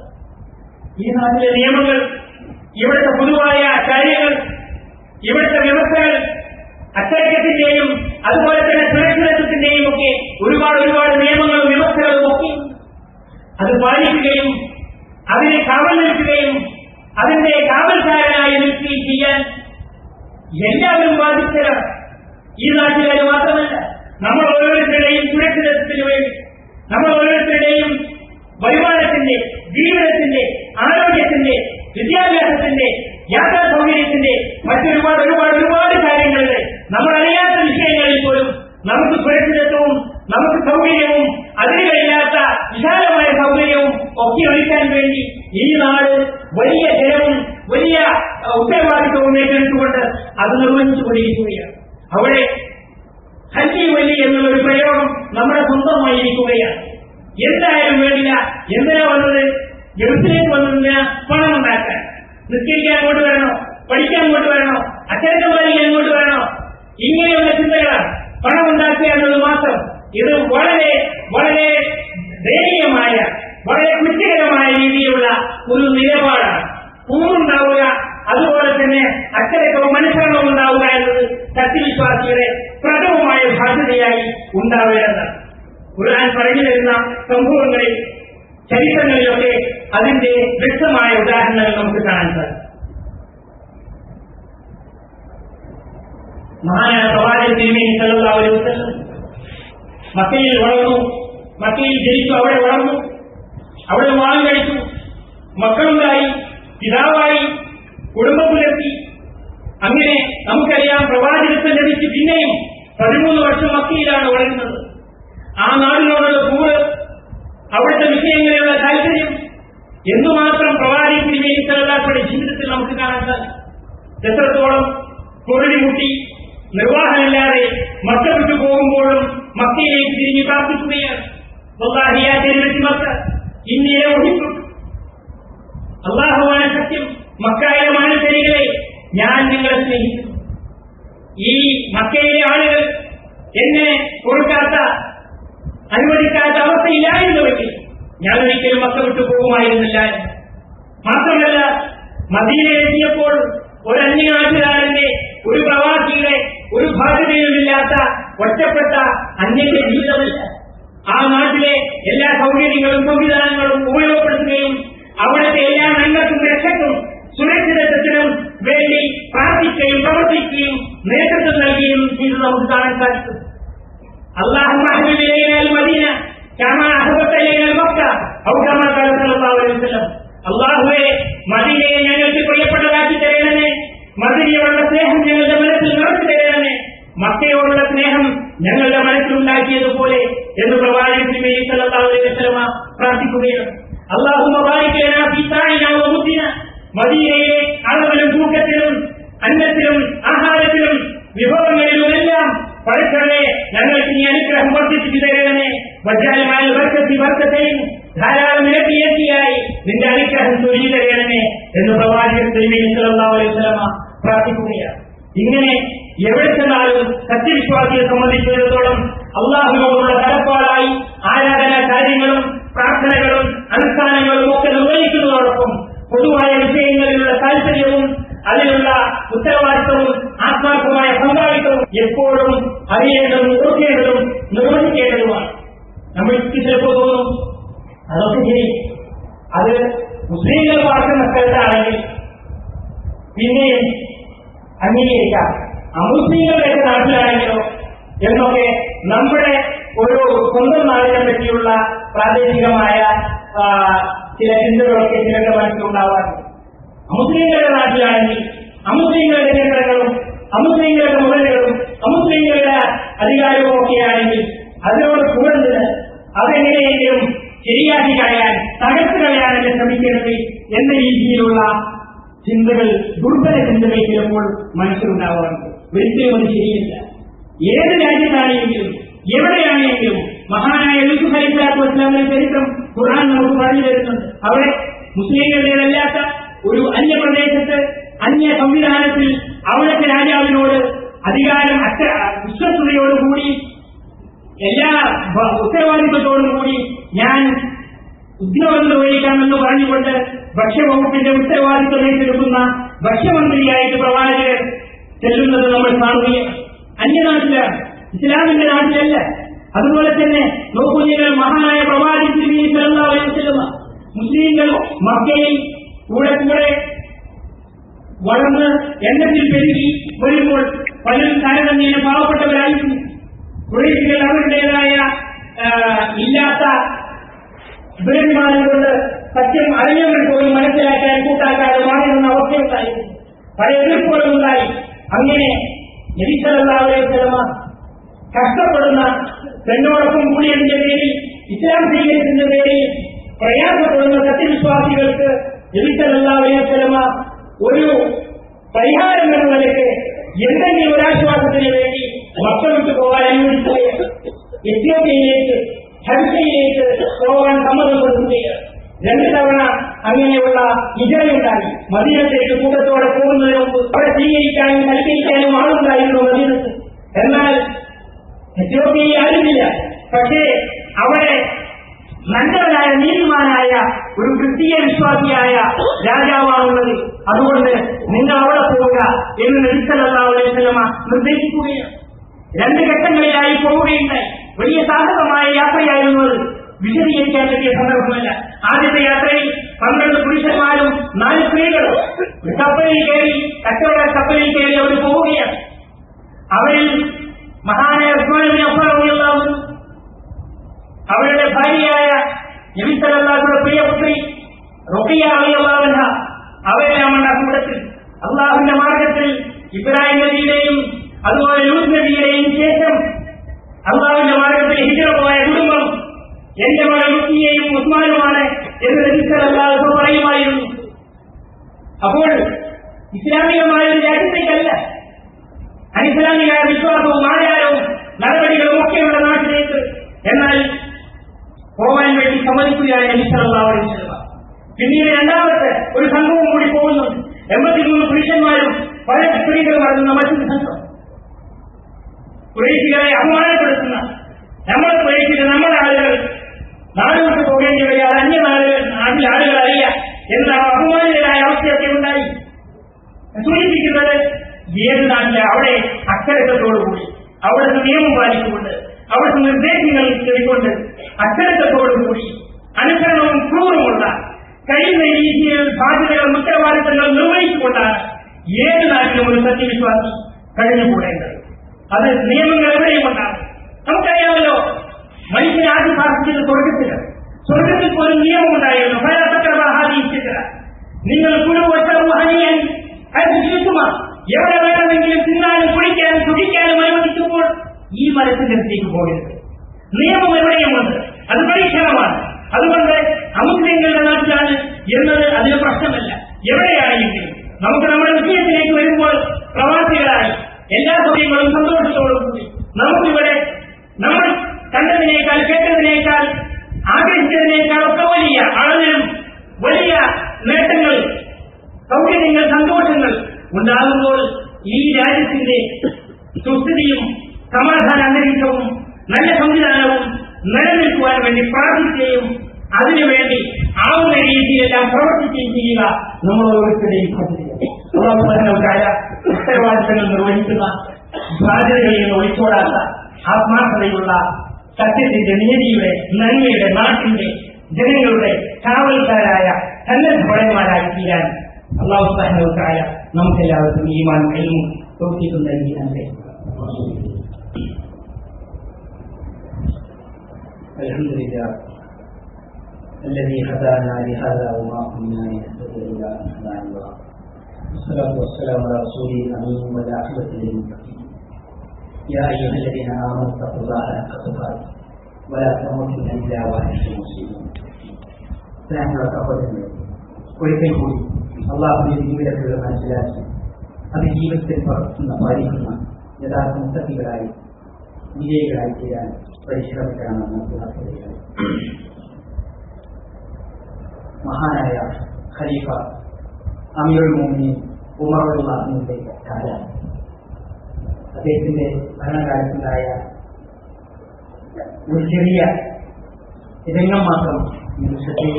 ഈ നാട്ടിലെ നിയമങ്ങൾ, ഇവിടുത്തെ പൊതുവായ കാര്യങ്ങൾ, ഇവിടുത്തെ വ്യവസ്ഥകൾ അച്ചടക്കത്തിന്റെയും അതുപോലെ തന്നെ സുരക്ഷിതത്വത്തിന്റെയും ഒക്കെ ഒരുപാട് നിയമങ്ങളും വ്യവസ്ഥകളും ഒക്കെ അത് പാലിക്കുകയും അതിനെ കാവൽ നിൽക്കുകയും അതിന്റെ കാവൽക്കാരനായി നിൽക്കുകയും ചെയ്യാൻ എല്ലാവരും ബാധിച്ചവരാണ്. ഈ നാട്ടുകാർ മാത്രമല്ല, നമ്മൾ ഓരോരുത്തരുടെയും സുരക്ഷിതത്വത്തിന് വേണ്ടി, നമ്മൾ ഓരോരുത്തരുടെയും വരുമാനത്തിന്റെ, ജീവിതത്തിന്റെ, ആരോഗ്യത്തിന്റെ, വിദ്യാഭ്യാസത്തിന്റെ, യാത്രാ സൗകര്യത്തിന്റെ മറ്റൊരുപാട് കാര്യങ്ങളിൽ നമ്മൾ അറിയാത്ത വിഷയങ്ങളിൽ പോലും നമുക്ക് സുരക്ഷിതത്വവും നമുക്ക് സൗകര്യവും അതിരുകളില്ലാത്ത വിശാലമായ സൗകര്യവും ഒക്കെ ഒരുക്കാൻ വേണ്ടി ഈ നാട് വലിയ ജനവും വലിയ ഉത്തരവാദിത്വവും ഏറ്റെടുത്തുകൊണ്ട് അത് നിർവഹിച്ചുകൊണ്ടിരിക്കുകയാണ്. അവിടെ ഹജ്ജ് വലി എന്നുള്ളൊരു പ്രയോഗം നമ്മുടെ സ്വന്തമായിരിക്കുകയാണ്. എന്തായാലും വേണ്ടില്ല, എന്തിനാ വന്നത്? ഗൾഫിലേക്ക് വന്നതിന് പണം ഉണ്ടാക്കാൻ, നിസ്കരിക്കാൻ അങ്ങോട്ട് വരണോ, പഠിക്കാൻ അങ്ങോട്ട് വരണോ, അച്ഛനമ്മമാരിൽ അങ്ങോട്ട് വരണോ, ഇങ്ങനെയുള്ള ചിന്തകളാണ്. പണം ഉണ്ടാക്കുക എന്നത് മാത്രം. ഇത് വളരെ ദയനീയമായ, വളരെ കുറ്റകരമായ രീതിയിലുള്ള ഒരു നിലപാടാണ്. പൂർണ്ണുണ്ടാവുക, അതുപോലെ തന്നെ അച്ചടക്കവും അനുസരണവും ഉണ്ടാവുക എന്നത് സത്യവിശ്വാസിയുടെ പ്രഥമമായ ബാധ്യതയായി ഉണ്ടാവേണ്ടതാണ്. ഖുർആൻ പറഞ്ഞു തരുന്ന സംഭവങ്ങളിൽ, ചരിത്രങ്ങളിലൊക്കെ അതിന്റെ വ്യക്തമായ ഉദാഹരണങ്ങൾ നമുക്ക് കാണാൻ സാധിക്കും. മഹാനായ പ്രവാചകൻ തിരുമേനി സല്ലല്ലാഹു അലൈഹി വസല്ലം മക്കയിൽ വളർന്നു, മക്കയിൽ ജനിച്ചു, അവിടെ വളർന്നു, അവിടെ വിവാഹം കഴിച്ചു, മക്കളുണ്ടായി, പിതാവായി, കുടുംബം പുലർത്തി. അങ്ങനെ നമുക്കറിയാം, പ്രവാചകത്വം ലഭിച്ച് പിന്നെയും 13 വർഷം മക്കയിലാണ് വളരുന്നത്. ആ നാടിനോടുള്ള കൂറ്, അവിടുത്തെ വിഷയങ്ങളിലുള്ള താല്പര്യം എന്തുമാത്രം പ്രവാചകൻ തിരുമേനി സല്ലല്ലാഹു അലൈഹി ജീവിതത്തിൽ നമുക്ക് കാണാൻ സാധിക്കും. എത്രത്തോളം പൊരുളിമുട്ടി നിർവാഹമില്ലാതെ മക്ക വിട്ടുപോയി പോകുമ്പോഴും മക്കയിലേക്ക് തിരിഞ്ഞ് പ്രാർത്ഥിക്കുകയാണ്. അള്ളാഹുവാണ് സത്യം, മക്കയിലെ മാനസരികളെ ഞാൻ നിങ്ങളെ സ്നേഹിക്കുന്നു. ഈ മക്കയിലെ ആളുകൾ എന്നെ കൊടുക്കാത്ത അനുവദിക്കാത്ത അവസ്ഥയില്ലായിരുന്നുവെങ്കിൽ ഞാൻ ഒരിക്കലും മക്ക വിട്ടു പോകുമായിരുന്നില്ല. മാത്രമല്ല, മദീനയിലെത്തിയപ്പോൾ ഒരു അന്യനാട്ടുകാരന്റെ, ഒരു പ്രവാസിയുടെ, ഒരു ബാധ്യതയുമില്ലാത്ത ഒറ്റപ്പെട്ട അന്യന്റെ ജീവിതമില്ല. ആ നാട്ടിലെ എല്ലാ സൗകര്യങ്ങളും സംവിധാനങ്ങളും ഉപയോഗപ്പെടുത്തുകയും അവിടുത്തെ എല്ലാ നന്മക്കും രക്ഷയ്ക്കും സുരക്ഷിതത്വത്തിനും വേണ്ടി പ്രാർത്ഥിക്കുകയും പ്രവർത്തിക്കുകയും നേതൃത്വം നൽകുകയും ചെയ്ത് നമുക്ക് കാണാൻ സാധിക്കും. അല്ലാഹുമ്മ ഹബ്ബിബ് ഇലൈനൽ മദീന കമാ അഹ്ബബ്ത ഇലൈനൽ മക്ക ഔ കമാ ഖാല സല്ലല്ലാഹു അലൈഹി വസല്ലം. അല്ലാഹുവേ, മദീനയെ ഞങ്ങൾക്ക് പ്രിയപ്പെട്ടതാക്കി തരണമേ, മദീനയോടുള്ള സ്നേഹം ഞങ്ങളുടെ മനസ്സിൽ നിറച്ചു തരണമേ, മക്കയോടുള്ള സ്നേഹം ഞങ്ങളുടെ മനസ്സിലുണ്ടാക്കിയതുപോലെ എന്ന് പ്രവാചകൻ തിരുമേനി സല്ലല്ലാഹു അലൈഹി വസല്ലം പ്രാർത്ഥിക്കുകയാണ്. അല്ലാഹുമ്മ ബാരിക് ലനാ ഫീ സാഇനാ വ മുദ്ദിനാ. മദീനയിലെ അളവിലും തൂക്കത്തിലും അന്നത്തിലും ആഹാരത്തിലും വിഭവങ്ങളിലുമെല്ലാം പടച്ചവനെ ഞങ്ങൾക്ക് നീ അനുഗ്രഹം വർദ്ധിപ്പിച്ചു തരണമേ. വജ്ജാലമായ വർക്കത്തെയും ധാരാളം ഇരട്ടിയായി നിന്റെ അനുഗ്രഹം ചൊരിഞ്ഞു തരണമേ എന്ന് പ്രവാചകൻ തിരുമേനി സല്ലല്ലാഹു അലൈഹി വസല്ലം പ്രാർത്ഥിക്കുകയാണ്. ഇങ്ങനെ എവിടെ ചെന്നാലും സത്യവിശ്വാസിയെ സംബന്ധിച്ചിടത്തോളം അള്ളാഹുവിനോടുള്ള കടപ്പാടായി ആരാധനാ കാര്യങ്ങളും പ്രാർത്ഥനകളും അനുഷ്ഠാനങ്ങളും ഒക്കെ നിർവഹിക്കുന്നതോടൊപ്പം പൊതുവായ വിഷയങ്ങളിലുള്ള താല്പര്യവും അതിനുള്ള ഉത്തരവാദിത്വവും ആത്മാർത്ഥമായ പങ്കാളിത്തവും എപ്പോഴും അറിയേണ്ടതും ഓർക്കേണ്ടതും നിർവഹിക്കേണ്ടതുമാണ്. നമ്മൾ ചിലപ്പോൾ തോന്നും അതൊക്കെ ശരി, അത് മുസ്ലിങ്ങൾ പാർക്കുന്ന സ്ഥലത്താണെങ്കിൽ പിന്നെയും അംഗീകരിക്കാം, അമുസ്ലിങ്ങളുടെ നാട്ടിലാണെങ്കിലോ എന്നൊക്കെ നമ്മുടെ ഒരു സ്വന്തം നാടിനെ പറ്റിയുള്ള പ്രാദേശികമായ ചില ചിന്തകളൊക്കെ ചിലരുടെ മനസ്സിലുണ്ടാവാറുണ്ട്. അമുസ്ലിങ്ങളുടെ നാട്ടിലാണെങ്കിൽ അമുസ്ലിങ്ങളുടെ കേന്ദ്രങ്ങളും അമുസ്ലിങ്ങളുടെ മുതലുകളും അമുസ്ലിങ്ങളുടെ അധികാരവും ഒക്കെയാണെങ്കിൽ അതിനോട് കൂടുതൽ അതെങ്ങനെയെങ്കിലും ശരിയാക്കി കളയാൻ, തകർത്ത് കളയാനല്ലേ ശ്രമിക്കരുത് എന്ന രീതിയിലുള്ള ചിന്തകൾ, ദുർബല ചിന്തകൾ ചിലപ്പോൾ മനസ്സിലുണ്ടാവാറുണ്ട്. ഒരിക്കലും അത് ശരിയല്ല. ഏത് രാജ്യത്താണെങ്കിലും എവിടെയാണെങ്കിലും മഹാനായ യൂസുഫ് അലൈഹിസ്സലാത്തു വസ്സലാമിന്റെ ചരിത്രം ഖുർആൻ നമുക്ക് പറഞ്ഞു തരുന്നുണ്ട്. അവിടെ മുസ്ലിങ്ങളുടേതല്ലാത്ത ഒരു അന്യപ്രദേശത്ത്, അന്യ സംവിധാനത്തിൽ അവിടുത്തെ രാജാവിനോട് അധികാരം വിശ്വസ്തയോടുകൂടി എല്ലാ ഉത്തരവാദിത്വത്തോടും കൂടി ഞാൻ ഉദ്യോഗം നിർവഹിക്കാമെന്ന് പറഞ്ഞുകൊണ്ട് ഭക്ഷ്യവകുപ്പിന്റെ ഉത്തരവാദിത്വം ഏറ്റെടുക്കുന്ന ഭക്ഷ്യമന്ത്രിയായിട്ട് പ്രവാചകർ ചെല്ലുന്നത് നമ്മൾ കാണുകയാണ്. അന്യനാട്ടിലാണ്, ഇസ്ലാമിന്റെ നാട്ടിലല്ല. അതുപോലെ തന്നെ നോക്കൂ നിങ്ങൾ, മഹാനായ പ്രവാചകൻ തിരുമേനി സല്ലല്ലാഹു അലൈഹി വസല്ലം മുസ്ലിങ്ങൾ മക്കയിൽ കൂടെ വളർന്ന് എണ്ണത്തിൽ പെരുകി വരുമ്പോൾ പലരും താരതമ്യേന പാവപ്പെട്ടവരായിരുന്നു. ഖുറൈശികൾ അവരുടേതായ ഇല്ലാത്ത ദുരഭിമാനം കൊണ്ട് സത്യം അറിഞ്ഞവർ പോലും മനസ്സിലാക്കാൻ കൂട്ടാക്കാതെ മാറി നിന്ന അവസ്ഥയുണ്ടായിരുന്നു. പല എതിർപ്പുകളുണ്ടായി. അങ്ങനെ നബി സല്ലല്ലാഹു അലൈഹി വസല്ലം കഷ്ടപ്പെടുന്ന പെണ്ണോടൊപ്പം കൂടിയതിന്റെ പേരിൽ, ഇസ്ലാം സ്വീകരിച്ചതിന്റെ പേരിൽ പ്രയാസപ്പെടുന്ന സത്യവിശ്വാസികൾക്ക് നബി സല്ലല്ലാഹു അലൈഹി വസല്ലം ഒരു പരിഹാരം എന്ന നിലയ്ക്ക് എന്തെങ്കിലും ഒരാശ്വാസത്തിന് വേണ്ടി മക്ക വിട്ടു പോകാൻ അനുവദിക്കുകയാണ്. എത്യോപ്യയിലേക്ക്, ഹബിഷയിലേക്ക് പോകാൻ സമ്മതം കൊടുക്കുകയാണ്. 2 തവണ അങ്ങനെയുള്ള ഹിജറയുണ്ടായി. മദീനത്തേക്ക് കൂട്ടത്തോടെ പോകുന്നതിന് മുമ്പ് അവിടെ സ്വീകരിക്കാനും സൽക്കരിക്കാനും ആളുണ്ടായിരുന്നു മദീനത്ത്. എന്നാൽ എത്യോപ്യയിൽ ആരുമില്ല. പക്ഷേ അവിടെ നല്ലവനായ നീതിമാനായ ഒരു ക്രിസ്തീയ വിശ്വാസിയായ രാജാവാണുള്ളത്. അതുകൊണ്ട് നിങ്ങൾ അവിടെ പോവുക എന്ന് നബി സല്ലല്ലാഹു അലൈഹി വസല്ലം നിർദ്ദേശിക്കുകയാണ്. 2 ഘട്ടങ്ങളിലായി പോവുകയുണ്ടായി. വലിയ സാഹസമായ യാത്രയായിരുന്നു അത്. വിശദീകരിക്കാൻ പറ്റിയ സന്ദർഭമല്ല. ആദ്യത്തെ യാത്രയിൽ 12 പുരുഷന്മാരും 4 സ്ത്രീകളും കപ്പലിൽ കയറി, കച്ചവട കപ്പലിൽ കയറി അവർ പോവുകയാണ്. അവരിൽ മഹാനായ ഉസ്മാൻ ഇബ്നു അഫ്ഫാൻ റളിയല്ലാഹു അൻഹു, അവരുടെ ഭാര്യയായ നബി സല്ലല്ലാഹു അലൈഹി വസല്ലം പ്രിയപുത്രി റുഖിയ റളിയല്ലാഹു അൻഹ, അവരെല്ലാം ഉണ്ട് കൂട്ടത്തിൽ. അള്ളാഹുവിന്റെ മാർഗത്തിൽ ഇബ്രാഹിം നബിയുടെയും അതുപോലെ ലൂത്ത് നബിയുടെയും ശേഷം അള്ളാഹുവിന്റെ മാർഗത്തിൽ ഹിജ്റ പോയ കുടുംബം എന്റെ മകൾ റുഖിയയും ഉസ്മാനുമാണ് എന്ന് നബി സല്ലല്ലാഹു അലൈഹി വസല്ലം പറയുമായിരുന്നു. അപ്പോൾ ഇസ്ലാമികമായ ഒരു രാജ്യത്തേക്കല്ല, അനിസ്ലാമികമായ വിശ്വാസവും ആചാരവും നടപടികളും സംഘവും കൂടി പോകുന്നുണ്ട്. 83 പുരുഷന്മാരും പല സ്ത്രീകളും അടങ്ങുന്ന മറ്റൊരു സംഘം. കുറേശികളെ അപമാനപ്പെടുത്തുന്ന, നമ്മൾ കുറേശിലെ നമ്മുടെ ആളുകൾ നാടുവിട്ട് പോകേണ്ടി വരിക, നാട്ടിലെ ആളുകൾ അറിയുക എന്ന അപമാനിതരായ അവസ്ഥയൊക്കെ ഉണ്ടായി. സൂചിപ്പിക്കുന്നത് ഏത് നാട്ടിലെ അവിടെ അച്ചടക്കത്തോടുകൂടി, അവിടുത്തെ നിയമം പാലിച്ചുകൊണ്ട്, അവിടുത്തെ നിർദ്ദേശങ്ങൾ ചെവിക്കൊണ്ട് അച്ചടക്കത്തോടുകൂടി അനുസരണവും ക്രൂരമുള്ള കഴിയുന്ന രീതിയിൽ ബാധ്യതകളും ഉത്തരവാദിത്തങ്ങളും നിർവഹിച്ചുകൊണ്ടാണ് ഏത് നാട്ടിലും ഒരു സത്യവിശ്വാസി കഴിഞ്ഞുകൂടേണ്ടത്. അത് നിയമങ്ങൾ എവിടെയും ഉണ്ടാകും. നമുക്കറിയാമല്ലോ, മനുഷ്യനെ ആദ്യം സാധിച്ചത് സ്വർഗത്തിൽ പോലും നിയമം ഉണ്ടായിരുന്നു. നിങ്ങൾ കുഴുവട്ടറുഹനിയൻ എവിടെ വേണമെങ്കിലും തിന്നാനും കുടിക്കാനും സുഖിക്കാനും അനുവദിക്കുമ്പോൾ ഈ മരത്തിന്റെ അടുത്തേക്ക് പോകരുത്. നിയമം എവിടെയുമുണ്ട്, അത് പരീക്ഷണമാണ്. അതുകൊണ്ട് അമുസ്ലിങ്ങളുടെ നാട്ടിലാണ് എന്നത് അതിന് പ്രശ്നമല്ല. എവിടെയാണെങ്കിലും നമുക്ക് നമ്മുടെ വിഷയത്തിലേക്ക് വരുമ്പോൾ പ്രവാസികളായി എല്ലാ സമയങ്ങളും സന്തോഷത്തോടും കൂടി നമുക്കിവിടെ നമ്മൾ കണ്ടതിനേക്കാൾ കേട്ടതിനേക്കാൾ ആഗ്രഹിച്ചതിനേക്കാൾ ഒക്കെ വലിയ അളവിലും വലിയ നേട്ടങ്ങൾ, സൗകര്യങ്ങൾ, സന്തോഷങ്ങൾ ഉണ്ടാകുമ്പോൾ ഈ രാജ്യത്തിന്റെ സുസ്ഥിതിയും സമാധാന അന്തരീക്ഷവും നല്ല സംവിധാനവും നിലനിൽക്കുവാൻ വേണ്ടി പ്രാർത്ഥിക്കുകയും അതിനുവേണ്ടി ആവുന്ന രീതിയിലെല്ലാം പ്രവർത്തിക്കുകയും ചെയ്യുക നമ്മൾ ഓരോരുത്തരുടെയും ഉത്തരവാദിത്തങ്ങൾ നിർവഹിക്കുന്ന, ബാധ്യതകളിൽ നിന്ന് ഒളിച്ചോടാത്ത, ആത്മാർത്ഥതയുള്ള, സത്യത്തിന്റെ, നീതിയുടെ, നന്മയുടെ, നാട്ടിന്റെ, ജനങ്ങളുടെ കാവൽക്കാരായ സന്നദ്ധഭടന്മാരായി തീരാൻ അല്ലാഹു സുബ്ഹാനഹു വ തആല നമുക്കെല്ലാവർക്കും ഈമാനും ഇൽമും തൗഫീഖും നൽകി അനുഗ്രഹിക്കട്ടെ. അൽഹംദുലില്ലാ الذي هدانا لهذا وما كنا لنهتدي إلا أن هدانا الله. والصلاة والسلام على رسوله الأمين والعاقبة للمتقين. يا أيها الذين آمنوا اتقوا الله حق تقاته ولا تموتن إلا وأنتم مسلمون. സ്നേഹമുള്ള സഹോദരങ്ങളെ, ഒരിക്കൽ കൂടി അള്ളാഹുവിന്റെ ജീവിതത്തിൽ മനസ്സിലാക്കി അത് ജീവിതത്തിൽ പാലിക്കുന്ന യഥാർത്ഥ മുത്തഖികളായി വിജയികളായി തീരാൻ പരിശ്രമിക്കണം മനസ്സിലാക്കുകയാണ്. മഹാനായ ഖലീഫ അമീറുൽ മുഅ്മിനീൻ ഉമർ റളിയല്ലാഹു അൻഹുവിന്റെ കാലം, അദ്ദേഹത്തിന്റെ ഭരണകാലത്തുണ്ടായ ഒരു ചെറിയ രംഗം മാത്രം നിമിഷത്തിൽ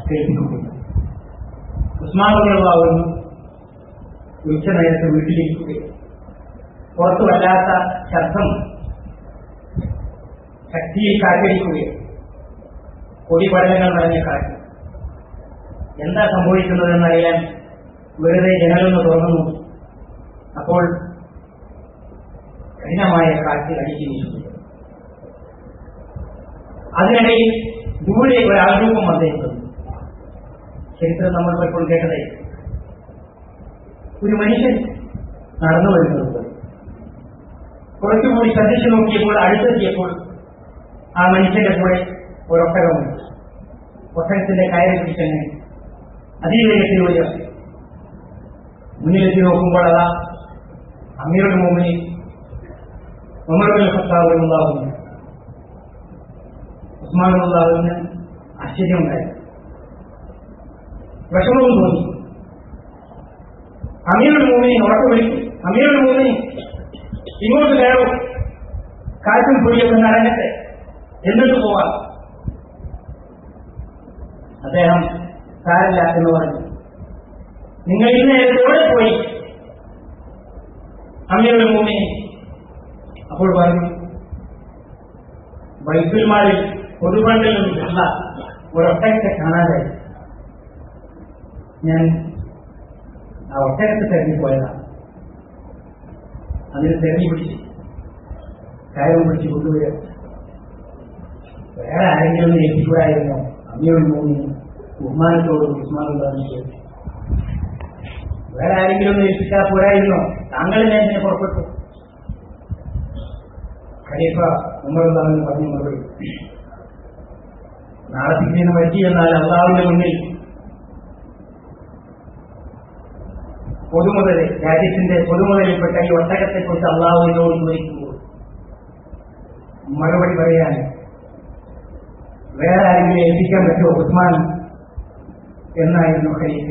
കേൾപ്പിക്കുകയാണ്. ഉസ്മാൻ റളിയല്ലാഹു അൻഹു ഉച്ച നേരത്തെ വീട്ടിലിരിക്കുകയും പുറത്തു വല്ലാത്ത ശബ്ദം ശക്തിയിൽ കാറ്റടിക്കുകയും പൊടിപടലങ്ങൾ നിറഞ്ഞ കാറ്റ്, എന്താ സംഭവിക്കുന്നതെന്നറിയാൻ വെറുതെ ജനലൊന്ന് തുറന്നു. അപ്പോൾ കഠിനമായ കാറ്റ് അടിച്ചു വീശുന്നു. അതിനിടയിൽ ദൂരെ ഒരു ആൾരൂപം വന്നിരിക്കുന്നു. ചരിത്രം നമ്മൾ ഇപ്പോൾ കേട്ടതേ, ഒരു മനുഷ്യൻ നടന്നു വരുന്നത് പോലെ. കുറച്ചുകൂടി ശ്രദ്ധിച്ചു നോക്കിയപ്പോൾ, അടുത്തെത്തിയപ്പോൾ ആ മനുഷ്യന്റെ കൂടെ ഒരൊട്ടകമുണ്ട്. ഒട്ടകത്തിന്റെ കയറി പിടിച്ചെന്നെ അതിവേഗത്തിലൂടെ മുന്നിലെത്തി നോക്കുമ്പോൾ അതാ അമീറുൽ മുഅ്മിനീൻ ഉമർ ഇബ്നുൽ ഖത്താബ് റളിയല്ലാഹു അൻഹു. ഉസ്മാൻ റളിയല്ലാഹു അൻഹു ആശ്ചര്യമുണ്ടായി, വിഷമവും തോന്നി. അമീറുൽ മുഅ്മിനീൻ ഉറക്കെ വിളിച്ചു, അമീറുൽ മുഅ്മിനീൻ ഇങ്ങോട്ട് കയറും, കാറ്റും പൊടിയൊക്കെ നടങ്ങട്ടെ, എന്നിട്ട് പോവാം. അദ്ദേഹം സാരില്ല എന്ന് പറഞ്ഞു. നിങ്ങൾ ഇന്ന് എവിടെ പോയി? അമീറുൽ മുഅ്മിനീൻ അപ്പോൾ പറഞ്ഞു, ബൈത്തുൽ മാലിൽ പൊതുപണ്ടിൽ നിന്നുള്ള ഒരൊട്ടകത്തെ കാണാതായി. ഞാൻ ആ ഒട്ടകത്തെ തെരഞ്ഞുപോയതാണ്. അതിന് തെരഞ്ഞു പിടിച്ച് കയറും പിടിച്ച് കൊണ്ടുവരിക. വേറെ ആരെങ്കിലും ഏൽപ്പിക്കൂടായിരുന്നോ? അമീറുൽ മുഅ്മിനീൻ ബഹുമാനത്തോടും ഉസ്മാനുള്ളതും ചോദിച്ചു. വേറെ ആരെങ്കിലും ഏൽപ്പിച്ചാൽ പോരായിരുന്നോ? താങ്കളെ ഞാൻ പുറപ്പെട്ടു. ഖലീഫ ഉമർ റളിയല്ലാഹു പറഞ്ഞു മറുപടി, നാളെ തിരിഞ്ഞു പറ്റി എന്നാൽ അള്ളാഹുവിന്റെ മുന്നിൽ പൊതുമുതൽ, രാജ്യത്തിന്റെ പൊതുമുതലിൽപ്പെട്ട ഈ ഒട്ടകത്തെക്കുറിച്ച് അള്ളാഹുവിനോട് ചോദിക്കുമ്പോൾ മറുപടി പറയാൻ വേറെ ആരെങ്കിലും ഏൽപ്പിക്കാൻ പറ്റുമോ? ഉസ്മാൻ എന്നായിരുന്നു ഖലീഫ.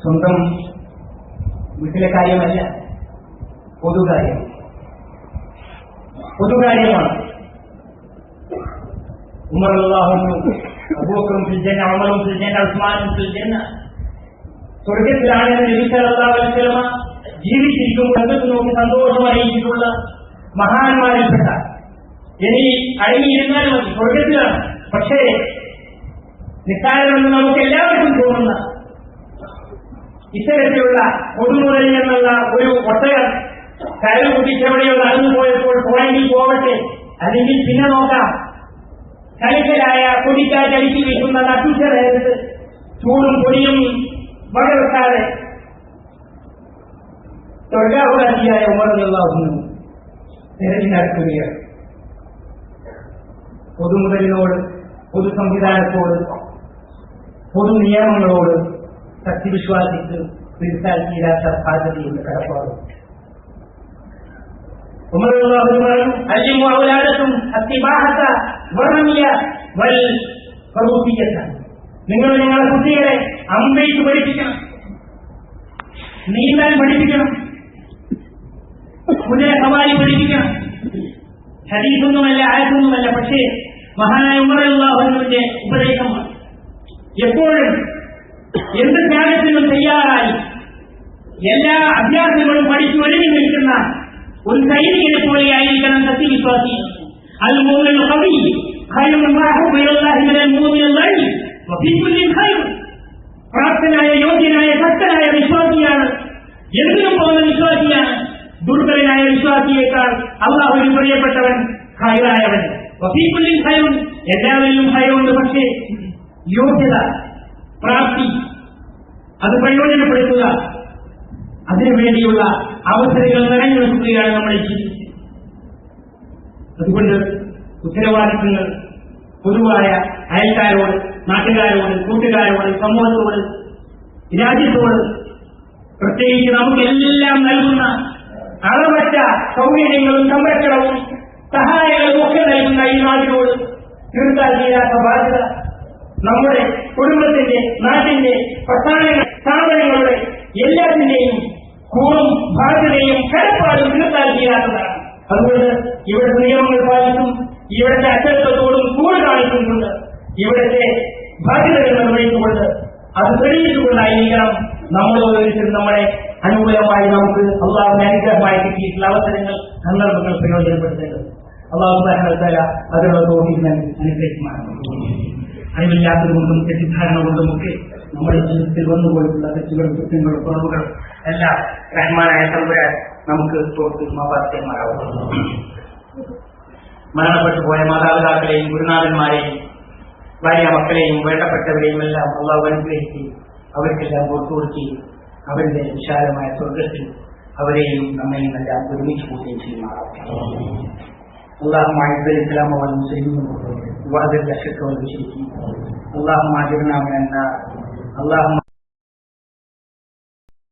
സ്വന്തം വീട്ടിലെ കാര്യമല്ല, പൊതുകാര്യമാണ്. ഉമർ റളിയല്ലാഹു അൻഹു, അബൂബക്കറും ഫിൽ ജന്ന, ഉമറും ഫിൽ ജന്ന, ഉസ്മാനും ഫിൽ ജന്ന, സ്വർഗത്തിലാണെന്ന് നബി സല്ലല്ലാഹു അലൈഹി വസല്ലമ ജീവിച്ചിരിക്കുമ്പോൾ അകത്ത് നോക്കി സന്തോഷം അറിയിച്ചിട്ടുള്ള മഹാന്മാരിൽപ്പെട്ട, ഇനി അടങ്ങിയിരുന്നാൽ മതി, സ്വർഗത്തിലാണ്. പക്ഷേ നിസ്സാരമെന്ന് നമുക്ക് എല്ലാവർക്കും തോന്നുന്ന ഇത്തരത്തിലുള്ള പൊതുമുതലിൽ എന്നുള്ള ഒരു ഒട്ടകം കയറ് കുട്ടിച്ചെവിടെയോ നടന്നു പോയപ്പോൾ പോയെങ്കിൽ പോവട്ടെ, അല്ലെങ്കിൽ പിന്നെ നോക്കാം, കലിക്കലായ കൊടിക്കാറ്റടിച്ചു വീശുന്ന നട്ടുച്ചനേരത്ത് ചൂടും പൊടിയും വകവെക്കാതെ സ്വർഗാവകാശിയായ ഉമർ റളിയല്ലാഹു അൻഹു തിരഞ്ഞു നടത്തുകയാണ്. പൊതുമുതലിനോട്, പൊതു സംവിധാനത്തോട്, പൊതു നിയമങ്ങളോട് സത്യവിശ്വാസിക്ക് തീർത്താൽ തീരാത്ത ബാധ്യതയുള്ള കടപ്പാട്. ഉമർ റളിയല്ലാഹു അൻഹു പറഞ്ഞു, അല്ലിമു ഔലാദക്കും അത്തിബാഹത വറമിയ വൽ ഫറൂഖിയത. നിങ്ങൾ നിങ്ങളുടെ കുട്ടികളെ അമ്പെയ്ത്ത് പഠിപ്പിക്കണം, നീന്താൻ പഠിപ്പിക്കണം, കുതിര സവാരി പഠിപ്പിക്കണം. ഹദീസൊന്നുമല്ല, ആയത്തൊന്നുമല്ല, പക്ഷേ മഹാനായ ഉമർ റളിയല്ലാഹു അൻഹുവിന്റെ ഉപദേശമാണ്. എപ്പോഴും എന്ത് ത്യാഗത്തിനും തയ്യാറായി എല്ലാ അഭ്യാസങ്ങളും പഠിച്ചു ഒരുങ്ങി നിൽക്കുന്ന ഒരു സൈനികനെ പോലെയായിരിക്കണം സത്യവിശ്വാസി. അൽ മുഅ്മിനുൽ ഖവി ഖൈറുൻ വഅഹബ്ബു ഇലല്ലാഹി മിനൽ മുഅ്മിനിൽ ളഈഫ് വഫീ കുല്ലി ഖൈർ. പ്രാപ്തനായ, യോഗ്യനായ, ശക്തനായ വിശ്വാസിയാണ്, എന്തിനും പോകുന്ന വിശ്വാസിയാണ്. ദുർബലനായ വിശ്വാസിയേക്കാൾ അല്ലാഹുവിന് പ്രിയപ്പെട്ടവൻ ഖൈറായവൻ. വഫീ കുല്ലി ഖൈർ, എല്ലാവരിലും ഖൈറുണ്ട്. പക്ഷേ യോഗ്യത, പ്രാപ്തി, അത് പ്രയോജനപ്പെടുത്തുക, അതിനുവേണ്ടിയുള്ള അവസരങ്ങൾ നിറഞ്ഞു നിൽക്കുകയാണ് നമ്മുടെ ജീവിതത്തിൽ. അതുകൊണ്ട് ഉത്തരവാദിത്തങ്ങൾ പൊതുവായ അയൽക്കാരോട്, നാട്ടുകാരോട്, കൂട്ടുകാരോട്, സമൂഹത്തോട്, രാജ്യത്തോട്, പ്രത്യേകിച്ച് നമുക്കെല്ലാം നൽകുന്ന അളവറ്റ സൗകര്യങ്ങളും സംരക്ഷണവും സഹായങ്ങളും ഒക്കെ നൽകുന്ന ഈ നാടിനോട് തീർത്താൽ തീരാത്ത ബാധ്യത നമ്മുടെ കുടുംബത്തിന്റെ, നാട്ടിന്റെ, പ്രസ്ഥാനങ്ങൾ, സ്ഥാപനങ്ങളുടെ എല്ലാത്തിന്റെയും കൂറും ബാധ്യതയും കടപ്പാടും തീർത്താൽ തീരാത്തതാണ്. അതുകൊണ്ട് ഇവിടുത്തെ നിയമങ്ങൾ പാലിച്ചും ഇവിടുത്തെ അച്ചടക്കത്തോടും കൂറ് കാണിക്കുന്നുണ്ട്. ഇവിടുത്തെ ബാധ്യതകൾ നിർവഹിച്ചുകൊണ്ട് അത് തെളിയിച്ചുകൊണ്ടായിരിക്കണം നമ്മൾ ഓരോരുത്തരും നമ്മളെ അനുകൂലമായി നമുക്ക് അള്ളാഹുവിന്റെ അനുഗ്രഹമായി കിട്ടിയിട്ടുള്ള അവസരങ്ങൾ, സന്ദർഭങ്ങൾ പ്രയോജനപ്പെടുത്തേണ്ടത്. അള്ളാഹു സുബ്ഹാനഹു വ തആല അതിനുള്ള തൗഫീഖ് അനുഗ്രഹിക്കുമാറാകട്ടെ. അറിവില്ലാത്തതുകൊണ്ടും തെറ്റിദ്ധാരണ കൊണ്ടുമൊക്കെ നമ്മുടെ ജീവിതത്തിൽ വന്നുപോയിട്ടുള്ള തെറ്റുകളും കുറ്റങ്ങളും കുറവുകളും എല്ലാം റഹ്മാനായ തമ്പുരാൻ നമുക്ക് തോർത്ത് മാപ്പാത്തിയമാരാകും. മരണപ്പെട്ടു പോയ മാതാപിതാക്കളെയും ഗുരുനാഥന്മാരെയും ഭാര്യ മക്കളെയും വേണ്ടപ്പെട്ടവരെയും എല്ലാം അള്ളാഹു അനുഗ്രഹിക്കുകയും അവർക്കെല്ലാം പുറത്തു കൊടുക്കുകയും അവരുടെ വിശാലമായ സ്വർഗത്തിൽ അവരെയും നമ്മയും എല്ലാം ഒരുമിച്ച് കൂട്ടുകയും ചെയ്യുമാറാകും. اللهم اعز الاسلام والمسلمين واذل الشرك والمشركين اللهم اجرنا من النار اللهم